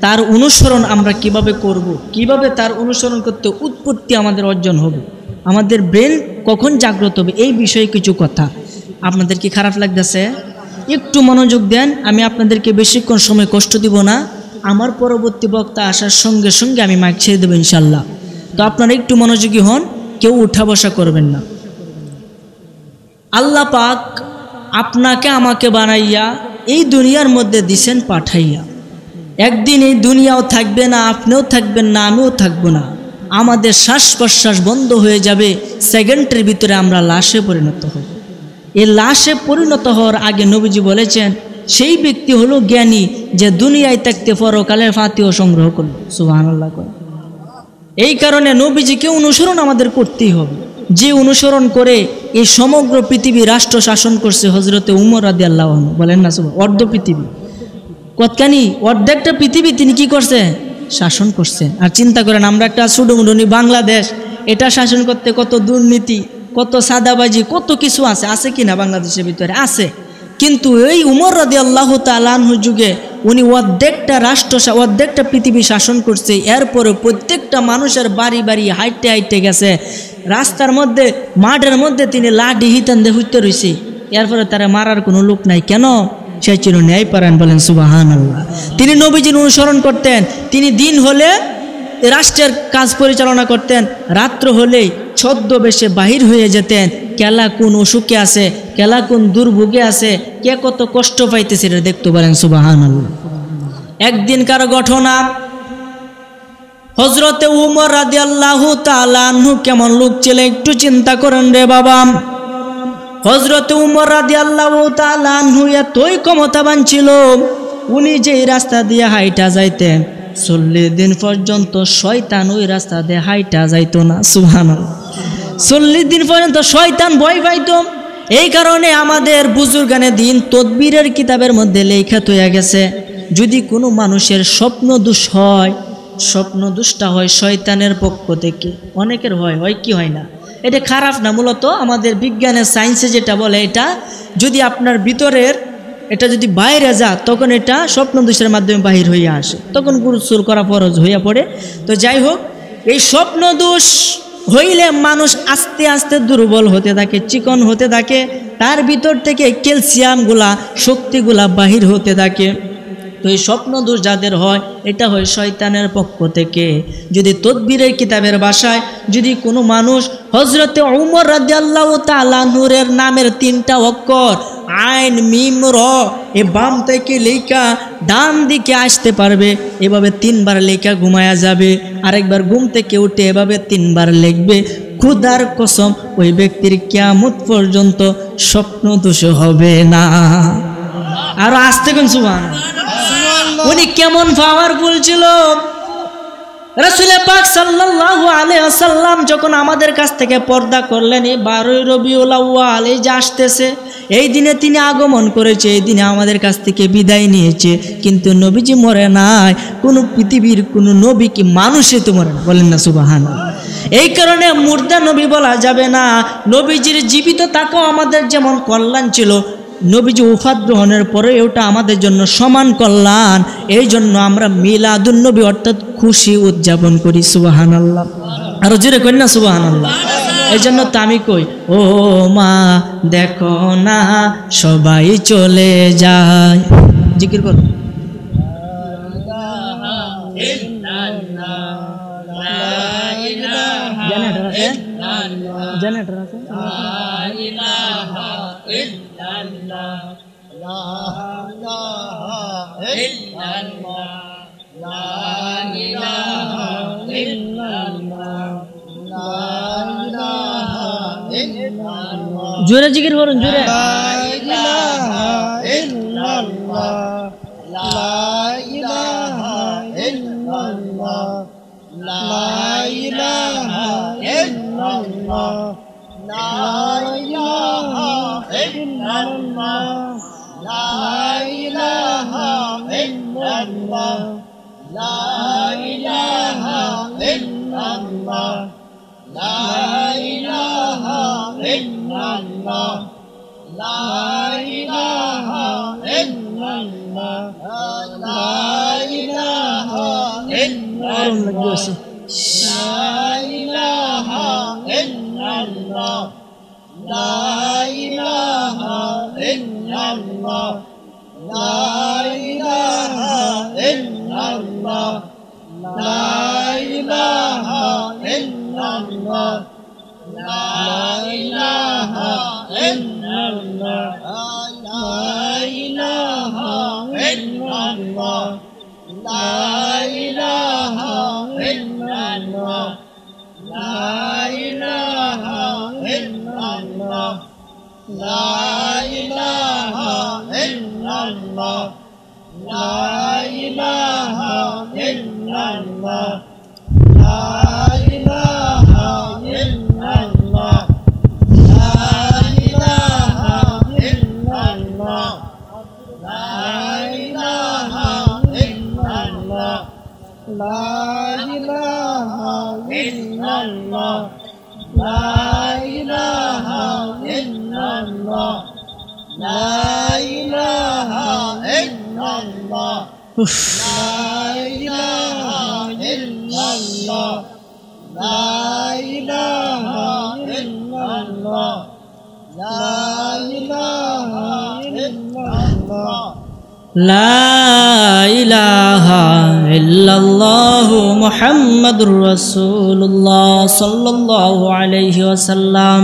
তার অনুসরণ আমরা কিভাবে করব, কিভাবে তার অনুসরণ করতে উৎপত্তি আমাদের অর্জন হবে, আমাদের ব্রেন কখন জাগ্রত হবে, এই বিষয়ে কিছু কথা। আপনাদের কি খারাপ লাগতেছে? একটু মনোযোগ দেন, আমি আপনাদেরকে বেশিক্ষণ সময় কষ্ট দিব না। আমার পরবর্তী বক্তা আসার সঙ্গে সঙ্গে আমি মাইক ছেড়ে দেবো ইনশাল্লাহ। তো আপনারা একটু মনোযোগী হন, কেউ উঠা বসা করবেন না। আল্লাহ পাক আপনাকে আমাকে বানাইয়া এই দুনিয়ার মধ্যে দিছেন পাঠাইয়া। একদিন এই দুনিয়াও থাকবে না, আপনিও থাকবেন না, আমিও থাকবো না। আমাদের শ্বাস প্রশ্বাস বন্ধ হয়ে যাবে, সেকেন্ডের ভিতরে আমরা লাশে পরিণত হব। এই লাশে পরিণত হওয়ার আগে নবীজি বলেছেন, সেই ব্যক্তি হলো জ্ঞানী যে দুনিয়ায় থাকতে পরকালের ফাতিহা সংগ্রহ করল। সুবহানাল্লাহ। এই কারণে নবীজিকে অনুসরণ আমাদের করতেই হবে, যে অনুসরণ করে এই সমগ্র পৃথিবী রাষ্ট্র শাসন করছে হযরতে উমর রাদিয়াল্লাহু আনহু, বলেন না সুবহান, অর্ধ পৃথিবী, কতখানি অর্ধেকটা পৃথিবী তিনি কি করছেন? শাসন করছেন। আর চিন্তা করেন, আমরা একটা সুডুমুডুনি বাংলাদেশ, এটা শাসন করতে কত দুর্নীতি, কত সাদাবাজি, কত কিছু আছে কিনা বাংলাদেশের ভিতরে আছে। কিন্তু এই উমর রাদিয়াল্লাহু তাআলা আনহু যুগে উনি অর্ধেকটা রাষ্ট্র, অর্ধেকটা পৃথিবী শাসন করছে। এরপরে প্রত্যেকটা মানুষের বাড়ি বাড়ি হাইটে হাইটে গেছে, রাস্তার মধ্যে মাঠের মধ্যে তিনি লাঠি হিতান দিয়ে হুইতে রয়েছে। এরপরে তারা মারার কোনো লোক নাই, কেন? সে ছিল ন্যায়পরায়ণ, বলেন সুবহানাল্লাহ। তিনি নবীজির অনুসরণ করতেন, তিনি দিন হলে রাষ্ট্রের কাজ পরিচালনা করতেন, রাত্র হলেই ছদ্মবেশে বাহির হয়ে যেতেন। কেলা কোন অসুখে আছে, কেলা কোন দুর্ভোগে আছে, কে কত কষ্ট পাইতেছে এটা দেখতে পারেন। সুবহানাল্লাহ। একদিনকার ঘটনা, হযরতে উমর রাদিয়াল্লাহু তাআলা আনহু কেমন লোক ছিল একটু চিন্তা করেন রে বাবা। হযরতে উমর রাদিয়াল্লাহু তাআলা আনহু এতই ক্ষমতাবান ছিল, উনি যে রাস্তা দিয়ে হাইটা যাইতেন 40 দিন পর্যন্ত শয়তান ওই রাস্তা দিয়ে হাইটা যাইতো না। সুবহানাল্লাহ। 40 দিন পর্যন্ত শয়তান ভয় পাইত। এই কারণে আমাদের বুজুর্গানে দিন তদবিরের কিতাবের মধ্যে লেখা হয়ে গেছে, যদি কোনো মানুষের স্বপ্ন দোষ হয়, স্বপ্ন দোষটা হয় শয়তানের পক্ষ থেকে। অনেকের হয় কি হয় না, এটা খারাপ না, মূলত আমাদের বিজ্ঞানের সায়েন্সে যেটা বলে, এটা যদি আপনার ভিতরের এটা যদি বাইরে যা তখন এটা স্বপ্ন দোষের মাধ্যমে বাহির হইয়া আসে, তখন গোসল করা ফরজ হইয়া পড়ে। তো যাই হোক, এই স্বপ্ন দোষ হইলে মানুষ আস্তে আস্তে দুর্বল হতে থাকে, চিকন হতে থাকে, তার ভিতর থেকে ক্যালসিয়ামগুলা শক্তিগুলা বাহির হতে থাকে। তো এই স্বপ্ন দোষ যাদের হয় এটা হয় শয়তানের পক্ষ থেকে। যদি তদবিরের কিতাবের ভাষায় যদি কোনো মানুষ হযরতে উমর রাদিয়াল্লাহু তাআলা আনহুর নামের 3টা অক্ষর আইন মিম র এ বাম থেকে লেখা ডান দিকে আসতে পারবে, এভাবে 3বার লেখা ঘুমায়া যাবে, আরেকবার ঘুম থেকে উঠে এভাবে 3বার লিখবে, খুদার কসম ওই ব্যক্তির কিয়ামত পর্যন্ত স্বপ্ন দোষ হবে না। আর আসতে কোন সুবহানাল্লাহ। উনি কেমন পাওয়ারফুল ছিল। রাসূল পাক সাল্লাল্লাহু আলাইহি ওয়াসাল্লাম যখন আমাদের কাছ থেকে পর্দা করলেন, এই 12 রবিউল আউয়াল এই যে আসতেছে, এই দিনে তিনি আগমন করেছে, এই দিনে আমাদের কাছ থেকে বিদায় নিয়েছে, কিন্তু নবীজি মরে নাই। কোনো পৃথিবীর কোনো নবী কি মানুষে তো মরে না, বলেন না সুবহানাল্লাহ। এই কারণে মুর্দা নবী বলা যাবে না। নবীজির জীবিত থাকাও আমাদের যেমন কল্যাণ ছিল, নবীজি ওফাত গ্রহণের পরে ওটা আমাদের জন্য সমান কল্যাণ। এই জন্য আমরা মিলাদুন নবী অর্থাৎ খুশি উদযাপন করি, সুবহানাল্লাহ। আরো জোরে কই না সুবহানাল্লাহ। এই জন্য তো আমি কই, ও মা দেখো না সবাই চলে যায়, জিকির করো। জেনারেটর আছে জোরে জিকির করুন, জোরে। লা ইলাহা ইল্লাল্লাহু মুহাম্মাদুর রাসূলুল্লাহ সাল্লাল্লাহু আলাইহি ওয়াসাল্লাম।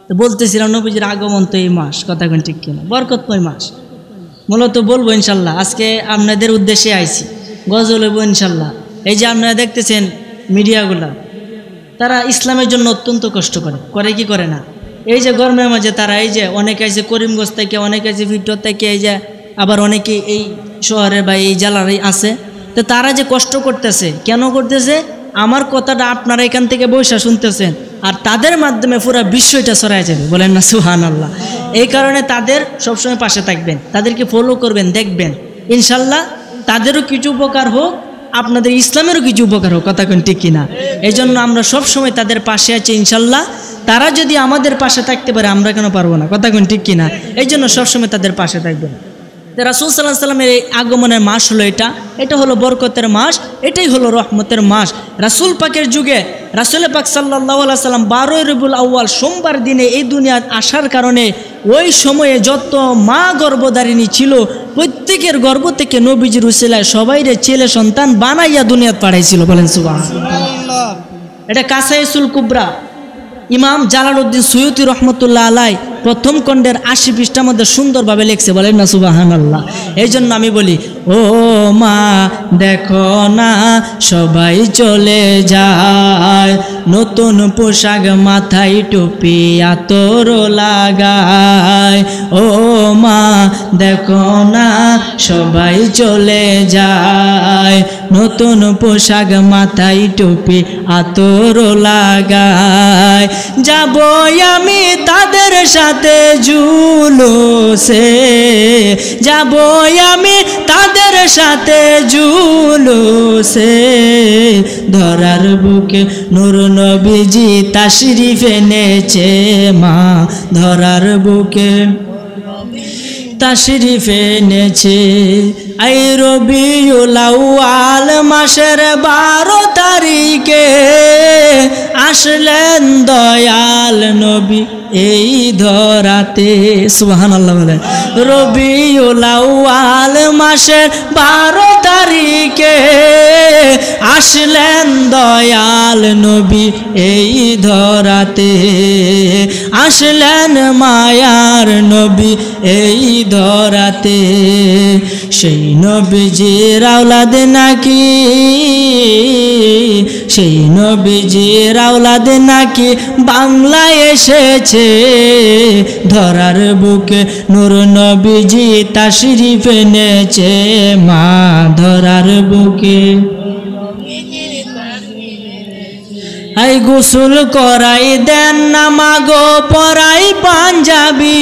তো বলতেছিলাম নবীজির আগমন তো এই মাস, কথা কোন ঠিক কিনা, বরকতময় মাস। মূলত বলবো ইনশাল্লাহ, আজকে আপনাদের উদ্দেশ্যে আইছি, গজল হইব ইনশাল্লাহ। এই যে আপনারা দেখতেছেন মিডিয়াগুলা, তারা ইসলামের জন্য অত্যন্ত কষ্ট করে কি করে না। এই যে গরমের মাঝে তারা এই যে অনেকে আছে করিমগঞ্জ থেকে, অনেকে আছে ভিক্টর থেকে, এই যে আবার অনেকে এই শহরের বা এই জেলার আছে, তো তারা যে কষ্ট করতেছে, কেন করতেছে? আমার কথাটা আপনারা এখান থেকে বৈশা শুনতেছেন, আর তাদের মাধ্যমে পুরো বিশ্বটা ছড়ায় যাবে, বলেন না সুবহানাল্লাহ। এই কারণে তাদের সবসময় পাশে থাকবেন, তাদেরকে ফলো করবেন, দেখবেন ইনশাল্লাহ তাদেরও কিছু উপকার হোক, আপনাদের ইসলামেরও কিছু উপকার হোক, কথা কোন ঠিক কিনা। এই জন্য আমরা সবসময় তাদের পাশে আছি ইনশাল্লাহ। তারা যদি আমাদের পাশে থাকতে পারে আমরা কেন পারবো না? কথা কোন ঠিক কিনা? এই জন্য সবসময় তাদের পাশে থাকবেন। রাসূল সাল্লাল্লাহু আলাইহি ওয়াসাল্লামের এই আগমনের মাস হলো এটা হলো বরকতের মাস, এটাই হলো রহমতের মাস। রাসূল পাকের যুগে রাসূল পাক সাল্লাল্লাহু আলাইহি ওয়াসাল্লাম 12 রবিউল আউয়াল সোমবার দিনে এই দুনিয়ায় আসার কারণে ওই সময়ে যত মা গর্ভধারিণী ছিল প্রত্যেকের গর্ভ থেকে নবীজির উসিলায় সবাইরে ছেলে সন্তান বানাইয়া দুনিয়াতে পাঠাইছিল। বলেন সুবহানাল্লাহ। এটা কাসাইসুল কুবরা ইমাম জালালউদ্দিন সুয়ুতি রহমতুল্লাহ আলাই প্রথম খণ্ডের 80 পৃষ্ঠার মধ্যে সুন্দরভাবে লিখছে। বলেন না সুবহানাল্লাহ। এই জন্য আমি বলি, ও মা দেখো না সবাই চলে যায়, নতুন পোশাক মাথায় টুপি আতর লাগায়। ও মা দেখো না সবাই চলে যায়, নতুন পোশাক মাথায় টুপি আতর লাগায়। যাব আমি তাদের সাথে জুলুসে, যাব আমি তাদের সাথে জুলুসে, ধরার বুকে নূর নবীজি তাশরিফ এনেছে মা, ধরার বুকে তাশরিফ এনেছে। এই রবিউল আউয়াল মাসের 12 তারিখে আসলেন দয়াল নবী এই ধরাতে। সুবহানাল্লাহ বলেন। রবিউল আউয়াল মাসের 12 তারিখে আসলেন দয়াল নবী এই ধরাতে, আসলেন মায়ার নবী এই ধরাতে। সেই নবীজির আওলাদ নাকি, সেই নবীজির আওলাদ নাকি বাংলায় এসেছে, ধরার বুকে নূর নবীজি তাশরিফ এনেছে মা, ধরার বুকে। আই গোসল করাই দেন না মাগো পরাই পাঞ্জাবি,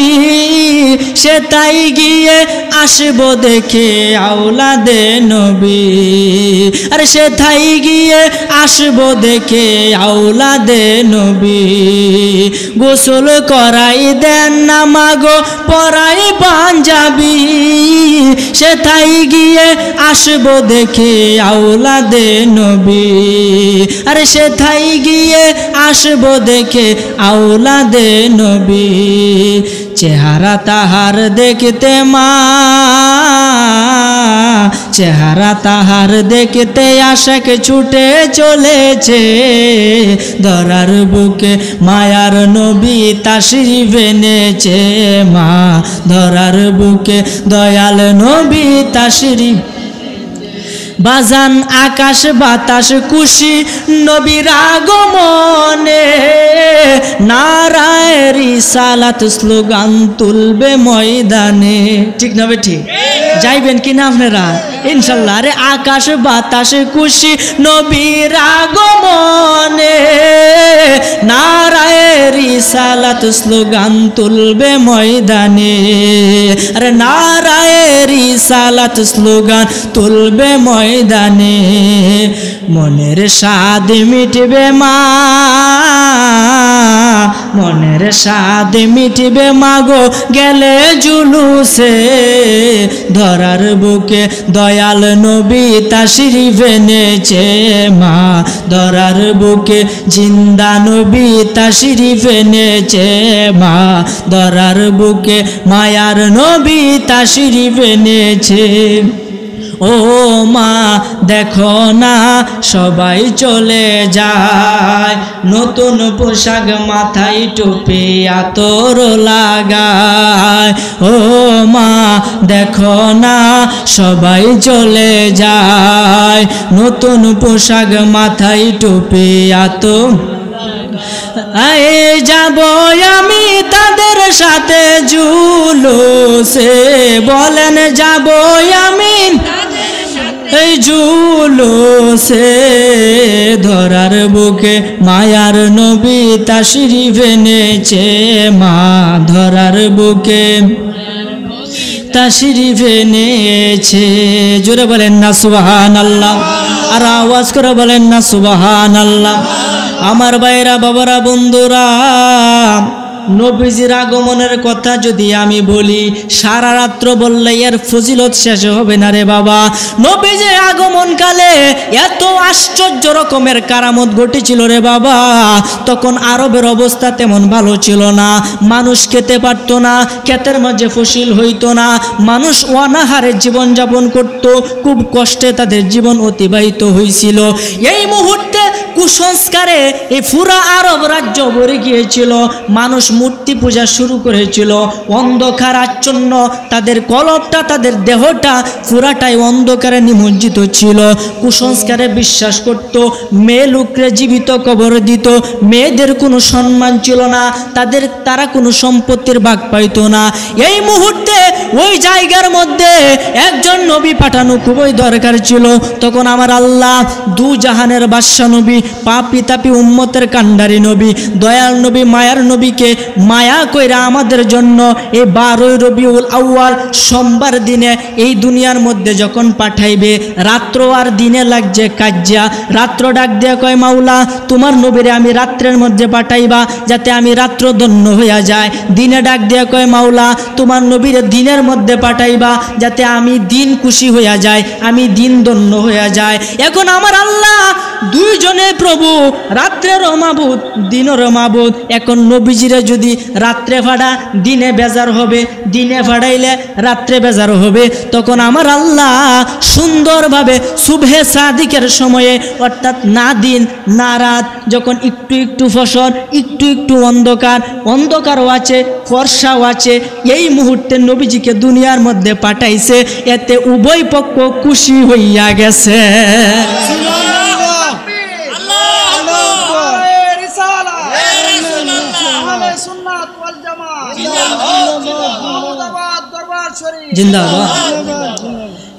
সে তাই গিয়ে আসবো দেখে আওলাদে নবী। আরে সে তাই গিয়ে আসবো দেখে আওলাদে নবী। গোসল করাই দেন না মাগো পরাই পাঞ্জাবি, সে তাই গিয়ে আসবো দেখে আওলাদে নবী। আরে সে তাই গিয়ে আসবো দেখে আওলাদে নবী। চেহারা তাহার দেখতে মা, চেহারা তাহার দেখতে আশাক ছুটে চলেছে, ধরার বুকে মায়ার নবী তাশরিফ এনেছে মা, ধরার বুকে দয়াল নবী তাশরিফ। বাজান আকাশ বাতাস খুশি নবীর আগমনে, নারায়ে রিসালাত স্লোগান তুলবে ময়দানে। ঠিক না বেঠি? যাইবেন কিনা আপনারা? ইনশাল্লাহ। আরে আকাশ বাতাস খুশি নবীর আগমনে, নারায়ে রিসালাত স্লোগান তুলবে ময়দানে। আরে নারায়ে রিসালাত স্লোগান তুলবে ময়দানে। মনের স্বাদ মিটবে মা, মনের স্বাদ মিটবে মাগো গেলে জুলুসে, ধরার বুকে দয়াল নবী তাশরিফ এনেছে মা, ধরার বুকে জিন্দা নবী তাশরিফ এনেছে মা, ধরার বুকে মায়ার নবী তাশরিফ এনেছে। ও মা দেখো না সবাই চলে যায়, নতুন পোশাক মাথায় টুপি আতর লাগায়। ও মা দেখো না সবাই চলে যায়, নতুন পোশাক মাথায় টুপি আতর। যাব আমি তাদের সাথে জুলুসে, বলেন যাব আমি এই জুলুসে, ধরার বুকে মায়ার নবী তাশরিফ এনেছে মা, ধরার বুকে তাশরিফ এনেছে। জোরে বলেন না সুবহানাল্লাহ, আর আওয়াজ করে বলেন না সুবহানাল্লাহ। আমার ভাইরা বাবারা বন্ধুরা, নবীজির আগমনের কথা যদি আমি বলি সারা রাত্র বললে এর ফজিলত শেষ হবে না রে বাবা। নবীজির আগমনকালে এত আশ্চর্য রকমের কারামত ঘটেছিল রে বাবা। তখন আরবের অবস্থা তেমন ভালো ছিল না, মানুষ খেতে পারত না, ক্ষেতের মাঝে ফসল হইতো না, মানুষ অনাহারে জীবনযাপন করত, খুব কষ্টে তাদের জীবন অতিবাহিত হয়েছিল। এই মুহূর্তে কুসংস্কারে এই পুরা আরব রাজ্য ভরে গিয়েছিল, মানুষ মূর্তি পূজা শুরু করেছিল, অন্ধকার আচ্ছন্ন, তাদের কলবটা তাদের দেহটা পুরাটাই অন্ধকারে নিমজ্জিত ছিল। কুসংস্কারে বিশ্বাস করত, মেয়ে লোকরে জীবিত কবর দিত, মেয়েদের কোনো সম্মান ছিল না, তারা কোনো সম্পত্তির ভাগ পাইত না। এই মুহূর্তে ওই জায়গার মধ্যে একজন নবী পাঠানো খুবই দরকার ছিল। তখন আমার আল্লাহ দু জাহানের বাদশা নবী, পাপি তাপি উম্মতের কান্ডারি নবী, দয়াল নবী, মায়ার নবীকে মায়া কইরা আমাদের জন্য এই 12 রবিউল আউয়াল সোমবার দিনে এই দুনিয়ার মধ্যে যখন পাঠাইবে, রাত্র আর দিনে লাগছে কাজ্জা। রাত্র ডাক দিয়া কয়, মাওলা তোমার নবীরে আমি রাত্রের মধ্যে পাঠাইবা যাতে আমি রাত্র ধন্য হইয়া যায়। দিনে ডাক দিয়া কয়, মাওলা তোমার নবীরে দিনের মধ্যে পাঠাইবা যাতে আমি দিন খুশি হইয়া যায়, আমি দিন ধন্য হইয়া যায়। এখন আমার আল্লাহ দুইজনে প্রভু, রাত্রেরও মাবুদ দিনেরও মাবুদ। এখন নবীজিরে যদি রাত্রে ফাড়া দিনে বেজার হবে, দিনে ফাড়াইলে রাত্রে বেজার হবে। তখন আমার আল্লাহ সুন্দরভাবে সুবহে সাদিকের সময়ে, অর্থাৎ না দিন না রাত, যখন একটু একটু ফসল, একটু একটু অন্ধকারও আছে, ফর্সাও আছে, এই মুহূর্তে নবীজিকে দুনিয়ার মধ্যে পাঠাইছে। এতে উভয় পক্ষ খুশি হইয়া গেছে।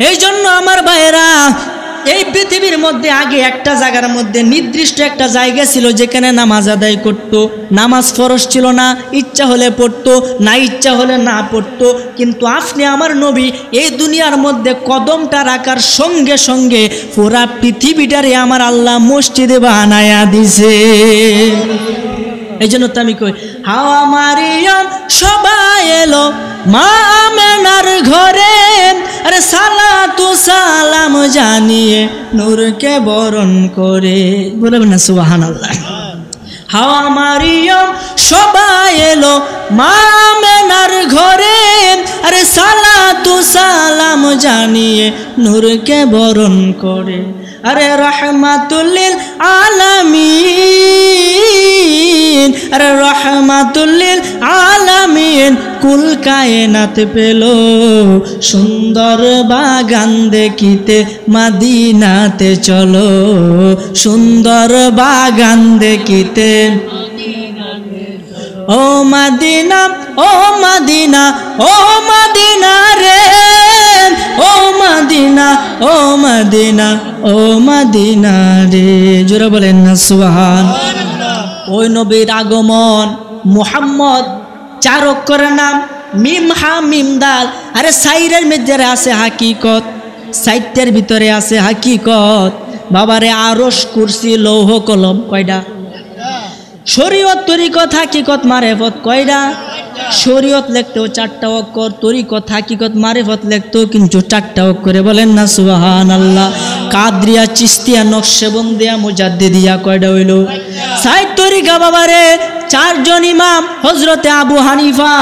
এই জন্য আমার ভাইয়েরা, এই পৃথিবীর মধ্যে আগে একটা জায়গার মধ্যে নির্দিষ্ট একটা জায়গা ছিল যেখানে নামাজ আদায় করত। নামাজ ফরজ ছিল না, ইচ্ছা হলে পড়তো, না ইচ্ছা হলে না পড়তো। কিন্তু আপনি আমার নবী এই দুনিয়ার মধ্যে কদমটা রাখার সঙ্গে সঙ্গে পুরা পৃথিবীটারে আমার আল্লাহ মসজিদে বানায়া দিছে। এই জন্য তো আমি কই, হাওয়া মারিয়াম সবাই এলো মা আমেনার ঘরে, আরে সালাতু সালাম জানিয়ে নূরকে বরণ করে, বলবেন না সুবহানাল্লাহ। হাওয়া মারিয়াম সবাই এলো মা আমেনার ঘরে, আরে সালাতু সালাম জানিয়ে নূরকে বরণ করে। আরে রহমাতুল লিল আলামিন, আরে রহমাতুল লিল আলামিন কুল কায়নাত পেল সুন্দর বাগান দেখিতে মদিনাতে চলো, সুন্দর বাগান দেখিতে। ও মদিনা, ও মদিনা, ও মদিনা রে, ও মদিনা, ও মদিনা, ও মদিনা রে। জোরে বলেন না সুবহানাল্লাহ। ওই নবীর আগমন, মুহাম্মদ 4 অক্ষরের নাম, মিম হা মিম দাল। আরে সাইরের মধ্যে আছে হাকিকত, সাইটের ভিতরে আছে হাকিকত। বাবারে আরশ কুরসি লৌহ কলম কয়টা? শরীয়ত তরিকত হাকিকত মারেফত কয়টা? শরীয়ত লিখতেও 4টা অক্ষর, তরিকত হাকিকত মারেফত লিখতেও কিন্তু 4টা অক্ষরে। বলেন না সুবহানাল্লাহ। কাদরিয়া, চিস্তিয়া, নকশবন্দিয়া, মুজাদ্দিদিয়া কয়টা হইল? 60 তরিকা বাবারে। 4 জন ইমাম, হজরতে আবু হানিফা,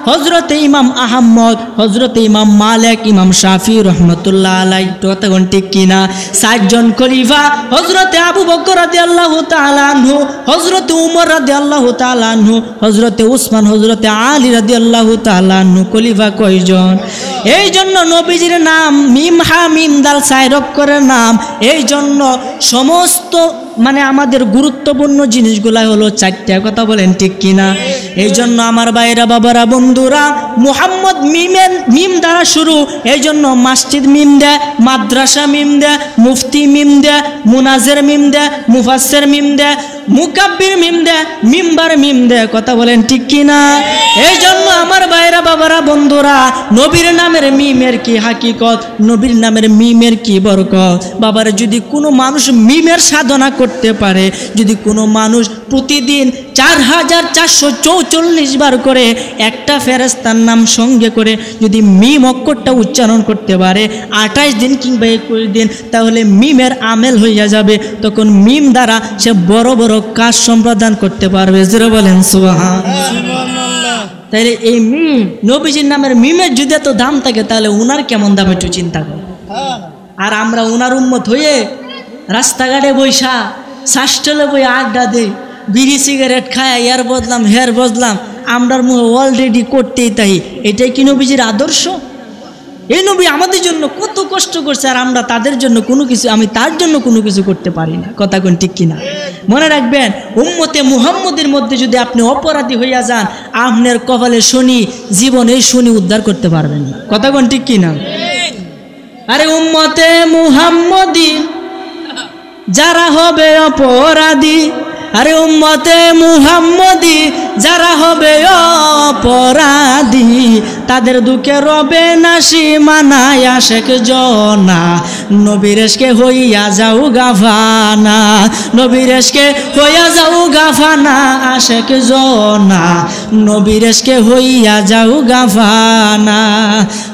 হজরতে ইমাম আহমদ, হজরতে ইমাম মালিক, ইমাম শাফি রহমতুল্লাহ আলাইহি। কথা কোন ঠিক কিনা? 60 জন খলিফা, হজরতে আবু বকর রাদিয়াল্লাহু তাআলা আনহু, হজরতে উমর রাদিয়াল্লাহু তাআলা আনহু, হজরতে উসমান, হজরতে আলী রাদিয়াল্লাহু তাআলা আনহু। খলিফা কয়জন? এই জন্য নবীজির নাম মিম হা মিম দাল 4 অক্ষরের নাম। এই জন্য সমস্ত মানে আমাদের গুরুত্বপূর্ণ জিনিসগুলা হলো 4টা। কথা বলেন ঠিক কিনা? এই জন্য আমার ভাইরা বাবারা বন্ধুরা, মুহাম্মদ মিম দ্বারা শুরু। এই জন্য মসজিদ মিম দেয়, মাদ্রাসা মিম দেয়, মুফতি মিম দেয়, মুনাজের মিম দেয়, মুফাসসির মিম দেয়, মুকাব্বির মিম দেয়, মিম্বার মিম দেয়। কথা বলেন ঠিক কিনা? এই জন্য আমার ভাইরা বাবারা বন্ধুরা, নবীর নামের মিমের কি হাকিকত, নবীর নামের মিমের কি বরকত। বাবারা, যদি কোনো মানুষ মিমের সাধনা করতে পারে, যদি কোনো মানুষ প্রতিদিন 4444 বার করে একটা ফেরেশতার নাম সঙ্গে করে যদি মিম অক্ষরটা উচ্চারণ করতে পারে 28 দিন কিংবা 21 দিন, তাহলে মিমের আমেল হইয়া যাবে। তখন মিম দ্বারা সে বড় বড় কাজ সম্পাদন করতে পারবে। জোরে বলেন সুবহানাল্লাহ। তাইলে এই মিম, নবীজির নামের মিমের যদি এত দাম থাকে, তাহলে উনার কেমন দাম একটু চিন্তা করো। আর আমরা উনার উম্মত হয়ে রাস্তাঘাটে বৈশা শ্বাসটলে বই আড্ডা দেই, বিড়ি সিগারেট খায়, এর বদলাম হের বদলাম, আমরার মুখে অলরেডি করতেই তাই। এটাই কি নবীজির আদর্শ? এই নবী আমাদের জন্য কত কষ্ট করছে, আর আমরা তাদের জন্য কোনো কিছু, আমি তার জন্য কোনো কিছু করতে পারি না। কথা কোন ঠিক কিনা? মনে রাখবেন, উম্মতে মুহাম্মদের মধ্যে যদি আপনি অপরাধী হইয়া যান, আপনার কপালে শনি, জীবনে শনি উদ্ধার করতে পারবেন না। কথা কোন ঠিক কিনা? আরে উম্মতে মুহাম্মদী যারা হবে অপরাধী, আরে উম্মতে মুহাম্মদী যারা হবে অপরাধী, তাদের দুঃখে রবে না সীমানা, আশেক জনা নবীরেশকে হইয়া যাও গাফানা, নবীরেশকে হইয়া যাও গাফানা, আশেক জনা নবীরেশকে হইয়া যাও গাফানা।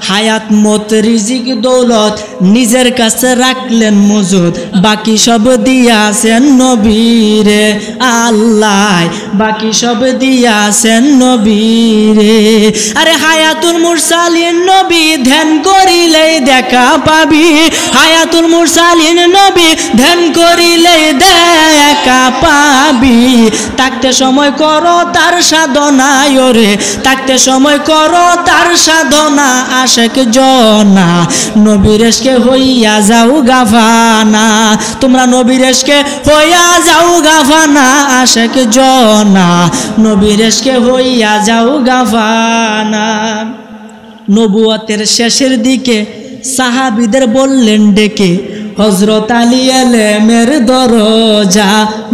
হায়াত মত রিজিক দৌলত নিজের কাছে রাখলেন মজুদ, বাকি সব দিয়াছেন নবীরে আল্লাহ, বাকি সব দিয়াছেন নবীরে। আরে হায়াতুল মুরসালিন নবী ধ্যান করিলেই দেখা পাবি, হায়াতুল মুরসালিন নবী ধ্যান করিলেই দেখা পাবি। থাকতে সময় করো তার সাধনা, ওরে থাকতে সময় করো তার সাধনা, আশেক জনা নবীরেশকে হইয়া যাও গাফানা, তোমরা নবীরেশকে হইয়া যাও গাফানা, আশেক জনা নবীরেশকে হইয়া যাও গাফানা। নবুয়তের শেষের দিকে সাহাবীদের বললেন ডেকে, হযরত আলী এলেমের দরজা,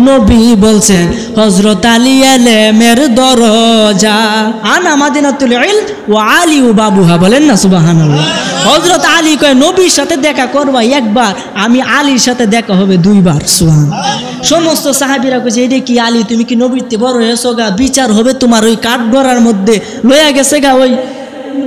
নবী বলছেন হযরত আলী এলেমের দরজা। আনা মাদিনাতুল ইলম ওয়া আলী বাবুহা, বলেন না সুবহানাল্লাহ। হযরত আলী কয় নবীর সাথে দেখা করবা একবার, আমি আলীর সাথে দেখা হবে দুইবার। সুবহানাল্লাহ। সমস্ত সাহাবীরা কইছে, এটা কি আলী, তুমি কি নবীতে বড় হয়েছো গা, বিচার হবে তোমার ওই কাঠগড়ার মধ্যে, লইয়া গেছে গা ওই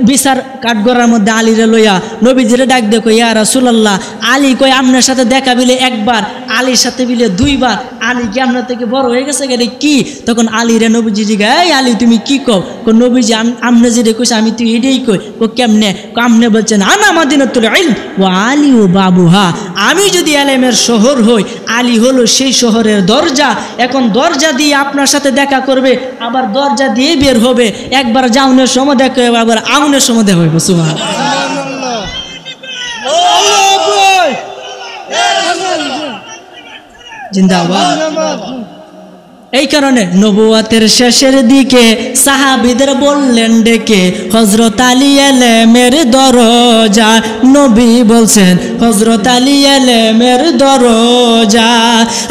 বিচার কাঠগড়ার মধ্যে আলীরে লইয়া। নবীজিরে ডাক দেখো, ইয়া রাসূলুল্লাহ, আলী কই আপনার সাথে দেখা বিলে একবার, আলীর সাথে বিলে দুইবার, আলী কি আপনার থেকে বড় হয়ে গেছে গেলে কি? তখন আলীরে নবীজি জিজ্ঞাসা, এই আলী তুমি কি কও? নবীজি আমনে যেটা কইছে আমি তুই এটাই কই। কেমনে? আমনে বলছেন আনা মাদিনাতুল ইলম ওয়া আলী ও বাবুহা, আমি যদি এলেমের শহর হই, আলী হলো সেই শহরের দরজা। এখন দরজা দিয়ে আপনার সাথে দেখা করবে, আবার দরজা দিয়ে বের হবে, একবার যাওনের সময় দেখা হবে, আবার আউনের সময় দেখা হইব। সুবহানাল্লাহ। জিন্দাবাদ। এই কারণে নবুয়তের শেষের দিকে সাহাবীদের বললেন ডেকে, হযরত আলী এলেমের দরজা, নবী বলছেন হযরত আলী এলেমের দরজা।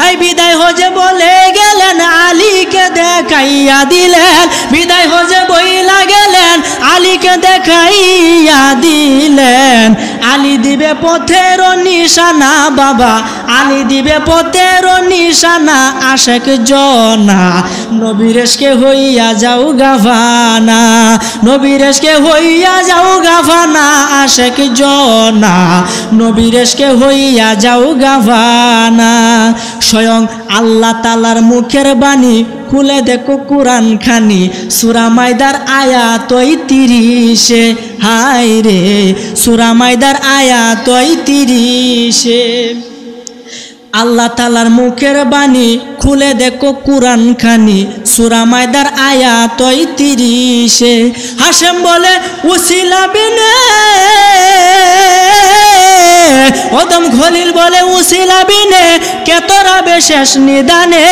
এই বিদায় হজে বলে গেলেন, আলীকে দেখাইয়া দিলেন, বিদায় হজে বইলা গেলেন, আলীকে দেখাইয়া দিলেন। আলী দিবে পথের নিশানা বাবা, আলী দিবে পথের নিশানা, আশেক জনা নবীরেশকে হইয়া যাও গাফানা, নবীরেশকে হইয়া যাও গাফানা, আশেক জনা নবীরেশকে হইয়া যাও গাফানা। স্বয়ং আল্লাহ তাআলার মুখের বাণী, খুলে দেখো কুরআন খানি, সূরা মাইদার আয়াত ৩৩, হায় রে সূরা মাইদার আয়াত ৩৩। আল্লাহ তাআলার মুখের বাণী, খুলে দেখো কুরআন খানি, সূরা মাইদার আয়াত ৩৩। হাশেম বলে উসিলা বিনে অদম খলিল বলে উসিলা বিনে কে তোরা বেশেষ নিদানে,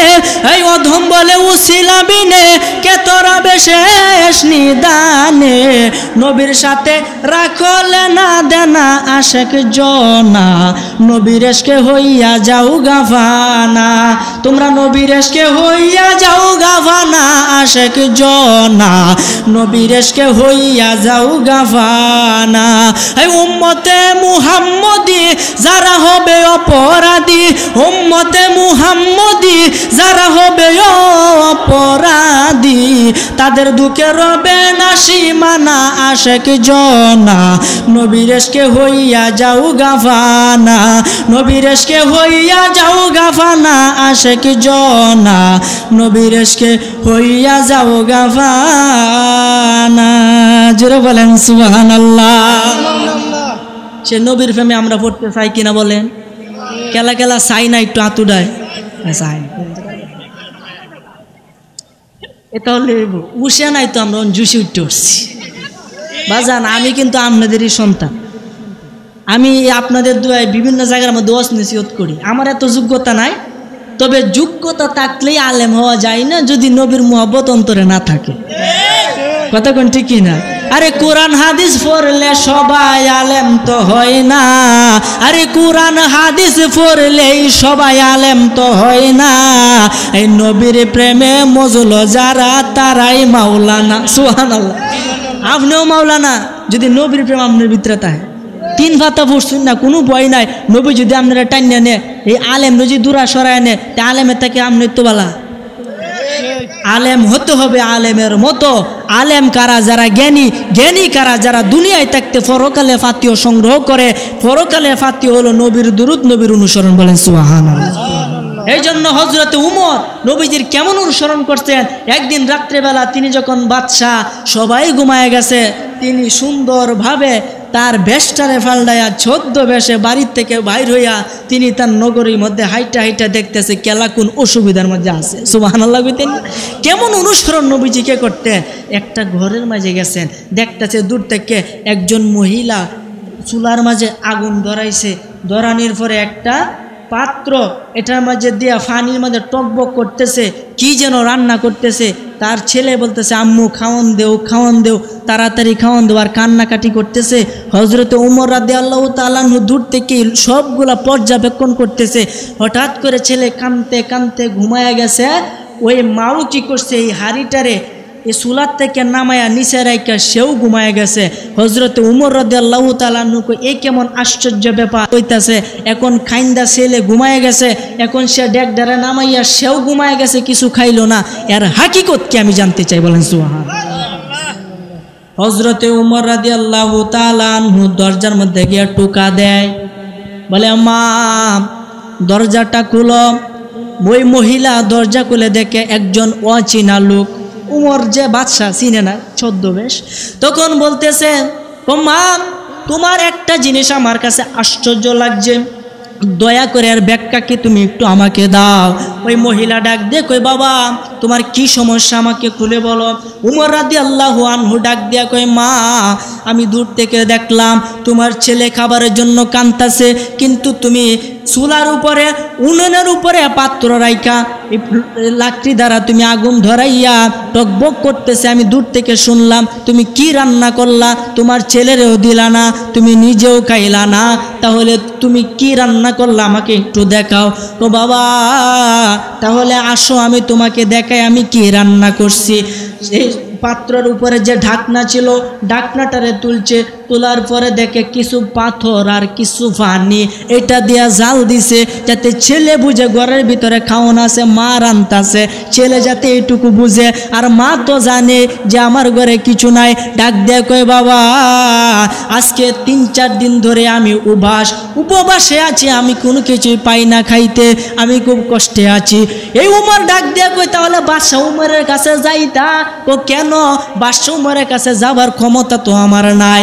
এই অধম বলে উসিলা বিনে কে তোরা বেশেষ নিদানে, নবীর সাথে রাখলে না দেনা আশেক জনা, নবীর এশকে হইয়া যাও গাফানা, তোমরা নবীর এশকে হইয়া যাও গাফানা আশেক জনা, নবীর এশকে হইয়া যাও গাফানা। এই উম্মতে মুহাম্মদি যারা হবে অপরাধী, উম্মতে মুহাম্মদি যারা হবে অপরাধী, তাদের দুঃখে রবে না সীমানা আশেক জনা, নবীর এশকে হইয়া যাও গাফানা, নবীর এশকে হইয়া যাও গাফানা আশেক জনা, নবীর এশকে হইয়া যাও গাফানা। জোরে বলেন সুবহানাল্লাহ। সে নবীর প্রেমে আমরা পড়তে চাই কিনা বলেন? কেলা কেলা চাই না, একটু আতুডায় চাই, এটা হলে উসে নাই তো আমরা জুসি উঠতে উঠছি। বাজান আমি কিন্তু আপনাদেরই সন্তান, আমি আপনাদের দুয়ায় বিভিন্ন জায়গার মধ্যে ওয়াজ নসিহত করি, আমার এত যোগ্যতা নাই, তবে যোগ্যতা থাকলেই আলেম হওয়া যায় না যদি নবীর মুহাব্বত অন্তরে না থাকে। কথা কোন ঠিক না? আরে কোরআন হাদিস পড়লে সবাই আলেম তো হয় না, আরে কোরআন হাদিস পড়লেই সবাই আলেম তো হয় না, এই নবীর প্রেমে মজল যারা তারাই মাওলানা। সুবহানাল্লাহ। আপনিও মাওলানা যদি নবীর প্রেম আপনার ভিতরে থাকে। তিন ভাতা পড়ছুন না, কোনো ভয় নাই, নবী যদি আপনারা টাইনিয়া নে, এই আলেম যদি দূরা সরায় নে, আলেমের থেকে আপনি তো বালা। আলেম হতে হবে আলেমের মতো। আলেম কারা? যারা জ্ঞানী, জ্ঞানী কারা? যারা দুনিয়ায় থাকতে পরকালে ফাতিহ সংগ্রহ করে। পরকালে ফাতিহ হলো নবীর দুরূদ, নবীর অনুসরণ। বলেন সুবহানাল্লাহ। এই জন্য হযরতে উমর নবীজির কেমন অনুসরণ করতেন। একদিন রাত্রেবেলা তিনি যখন বাদশাহ, সবাই ঘুমায় গেছে, তিনি সুন্দরভাবে তার বেশটারে ফাল্ডাইয়া 14 বেশে বাড়ির থেকে বাইর হইয়া তিনি তার নগরীর মধ্যে হাইটা হাইটা দেখতেছে কেলা কোন অসুবিধার মধ্যে আছে। সুবহানাল্লাহ। কেমন অনুসরণ নবীজিকে করতেন। একটা ঘরের মাঝে গেছেন, দেখতেছে দূর থেকে একজন মহিলা চুলার মাঝে আগুন ধরাইছে, ধরানোর পরে একটা পাত্র এটার মাঝে দিয়া পানির মাঝে টকবক করতেছে, কি যেন রান্না করতেছে। তার ছেলে বলতেছে আম্মু খাওয়ান দেও, খাওয়ান দেও, তাড়াতাড়ি খাওয়ান দেও, আর কান্নাকাটি করতেছে। হযরতে উমর রাদিয়াল্লাহু তাআলা আনহু দূর থেকে সবগুলা পর্যবেক্ষণ করতেছে। হঠাৎ করে ছেলে কাঁদতে কাঁদতে ঘুমায়া গেছে। ওই মাও কি করছে, এই হাড়িটারে এই চুলার থেকে নামায়া নিচে রাইকা সেও ঘুমায় গেছে। হযরতে উমর রাদিয়াল্লাহু তাআলা আনহু এই কেমন আশ্চর্য ব্যাপার হইতাছে। এখন খাইন্দা ছেলে ঘুমায় গেছে, এখন সে ডেকডারে নামাইয়া সেও ঘুমায় গেছে, কিছু খাইলো না। এর হাকিকত কি আমি জানতে চাই। বলেন সুবহানাল্লাহ। হযরতে উমর রাদিয়াল্লাহু তাআলা আনহু দরজার মধ্যে গিয়ে টোকা দেয়, বলে মা দরজাটা খুলো। ওই মহিলা দরজা খুলে দেখে একজন অচেনা লোক। উমর যে বাদশাহ চিনে না, ছদ্মবেশ। তখন বলতেছে ও মা, তোমার একটা জিনিস আমার কাছে আশ্চর্য লাগছে, দয়া করে আর ব্যাখ্যা কি তুমি একটু আমাকে দাও। ওই মহিলা ডাক দিয়ে কই বাবা তোমার কি সমস্যা আমাকে খুলে বলো। উমর রাদিয়াল্লাহু আনহু ডাক দিয়া কই মা, আমি দূর থেকে দেখলাম তোমার ছেলে খাবারের জন্য কাঁদতাছে, কিন্তু তুমি চুলার উপরে উনুনের উপরে পাত্র রাইখা লাকড়ি দ্বারা তুমি আগুন ধরাইয়া টকবক করতেছে। আমি দূর থেকে শুনলাম তুমি কি রান্না করলা, তোমার ছেলেরেও দিলা না, তুমি নিজেও খাইলা না, তাহলে তুমি কি রান্না করলা আমাকে একটু দেখাও। তো বাবা তাহলে আসো আমি তোমাকে দেখাই আমি কি রান্না করছি। এই পাত্রের উপরে যে ঢাকনা ছিল, ঢাকনাটারে তুলছে, তোলার পরে দেখে কিছু পাথর আর কিছু পানি, এটা দিয়া জাল দিছে যাতে ছেলে বুঝে ঘরের ভিতরে খাওয়ান আছে, মা রান্তাছে, ছেলে যাতে এইটুকু বুঝে। আর মা তো জানে যে আমার ঘরে কিছু নাই। ডাক দিয়ে কয় বাবা আজকে 3-4 দিন ধরে আমি উপবাসে আছি, আমি কোনো কিছুই পাই না খাইতে, আমি খুব কষ্টে আছি। এই উমর ডাক দিয়ে কই তাহলে বাদশা উমরের কাছে যাইতা। ও কেন? বাদশা উমরের কাছে যাবার ক্ষমতা তো আমার নাই,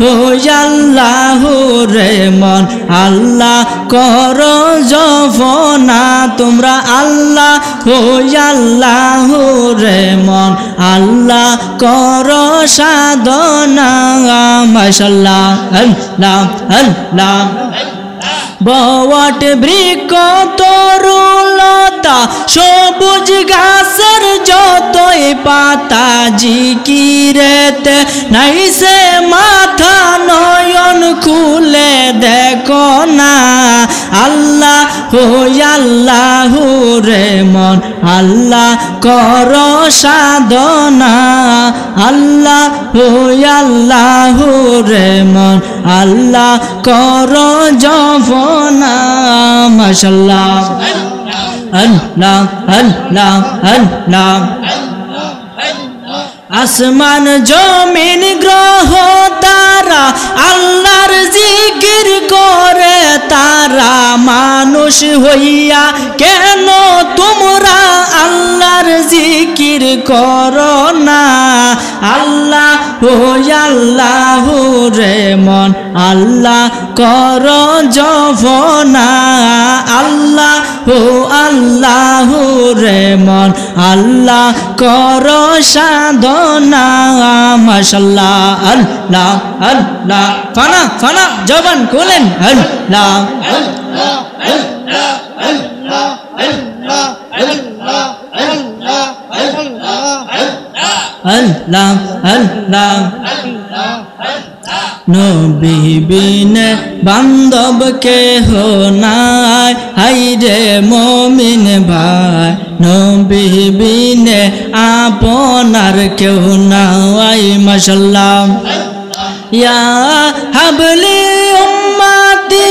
হো আল্লাহ রে মন আল্লাহ কর জফনা তোমরা আল্লাহ হো আল্লাহ রে মন আল্লাহ কর সাধনা মাশাআল্লাহ আল্লাহ আল্লাহ বট বৃক্ষ তরুলতা সবুজ ঘাসের যতই পাতা জিকিরেতে নাই সে মাথা নয়ন খুলে দেখো না আল্লাহ হো আল্লাহ রে মন আল্লাহ কর সাধনা আল্লাহ হো আল্লাহ রে মন আল্লাহ কর জফনা মাশাআল্লাহ আল্লাহ আল্লাহ আল্লাহ আসমান জমিন গ্রহ তারা আল্লাহর জিকির করে তারা মানুষ হইয়া কেন তোমরা আল্লাহর জিকির করো না আল্লাহ হো আল্লাহ রে মন আল্লাহ কর জফনা আল্লাহ হো আল্লাহ রে মন আল্লাহ কর সাধনা মাশাআল্লাহ আল্লাহ আল্লাহ ফানা ফানা জবান খুলেন আল্লাহ আল্লাহ আল্লাহ নবী বিনে বান্ধব কেহ নাই হাইরে মুমিন ভাই নবী বিনে আপনার কেউ নাই মাশাআল্লাহ ইয়া হাবলি উম্মতি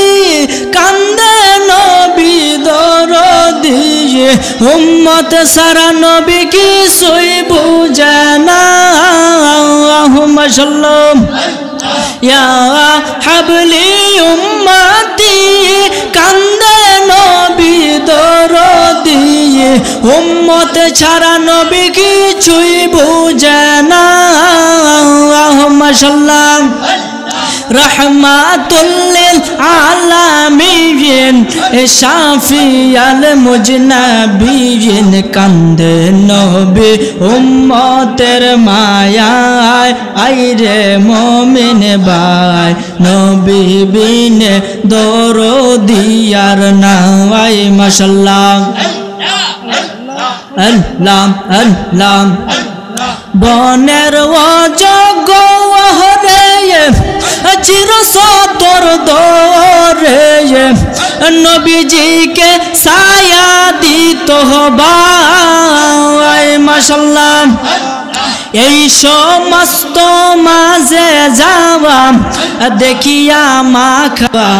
কান্দে নবী দরদি উম্মত সারা নবী কি সই বুঝে না মাশাআল্লাহ ইয়া হাবলি উম্মতি কান্দে নবী দরদি উম্মত ছাড়া নবী কিছুই বুঝে না মাশাআল্লাহ রহমাতুল লিল আলামিন শাফিয়াল মুজনাবিন কান্দে নবী উম্মতের মায়ায় আইরে মুমিন ভাই নবী বিনে দরদিয়ার নাই মাশাআল্লাহ আল্লাহ আল্লাহ বনের অযোগ্য হরে চির সতর দরে নবীজিকে ছায়া দিত ভাই মাশাআল্লাহ এই সমস্ত মাঝে যাওয়া দেখিয়া মা খাওয়া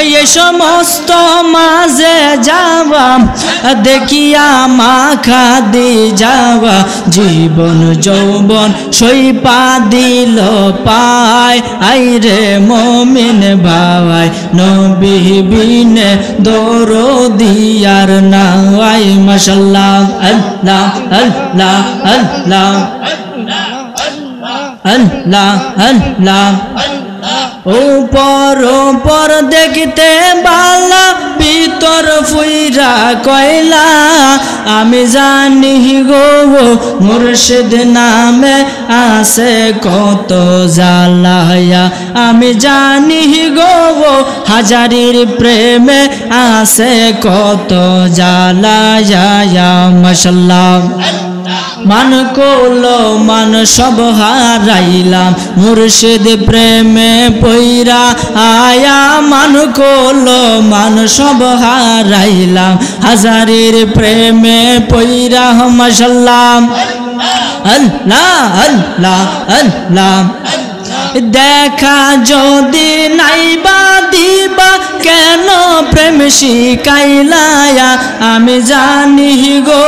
এই সমস্ত মাঝে যাওয়া দেখিয়া মা খাদি যাওয়া জীবন যৌবন সইপা দিল পায় আইরে মুমিন ভাই নবী বিনে দরদিয়ার নাই মাশাআল্লাহ আল্লাহ আল্লাহ আল্লাহ আল্লাহ আল্লাহ উপর উপর দেখতে বালা ভিতর ফুইরা কয়লা আমি জানি গো মুর্শিদ নামে আছে কত জ্বালায়া আমি জানি গো হাজারির প্রেমে আছে কত জ্বালায়া মাশাআল্লাহ মান কোলো মান সব হারাইলাম মুর্শিদ প্রেমে পইরা আয়া মান কোলো মান সব হারাইলাম হাজারির প্রেমে পইরা মাশাআল্লাহ আল্লাহ আল্লাহ আল্লাহ দেখা যদি নাইবা দিবা কেন প্রেম শিখাইলায়া আমি জানি গো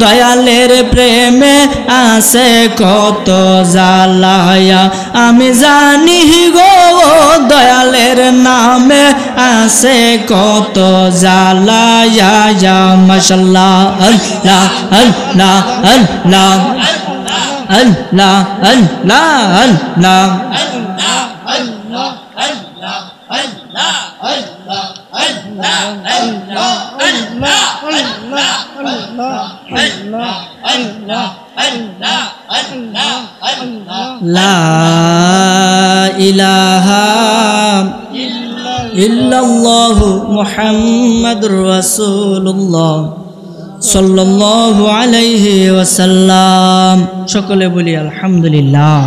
দয়ালের প্রেমে আছে কত জ্বালায়া আমি জানি গো দয়ালের নামে আছে কত জ্বালায়া মাশাআল্লাহ আল্লাহ আল্লাহ আল্লাহ আল্লাহ আল্লাহ আল্লাহ ইলাহা ইল্লাল্লাহু মুহাম্মাদুর রাসূলুল্লাহ সাল্লাল্লাহু আলাইহি ওয়াসাল্লাম। সকলে বলি আলহামদুলিল্লাহ।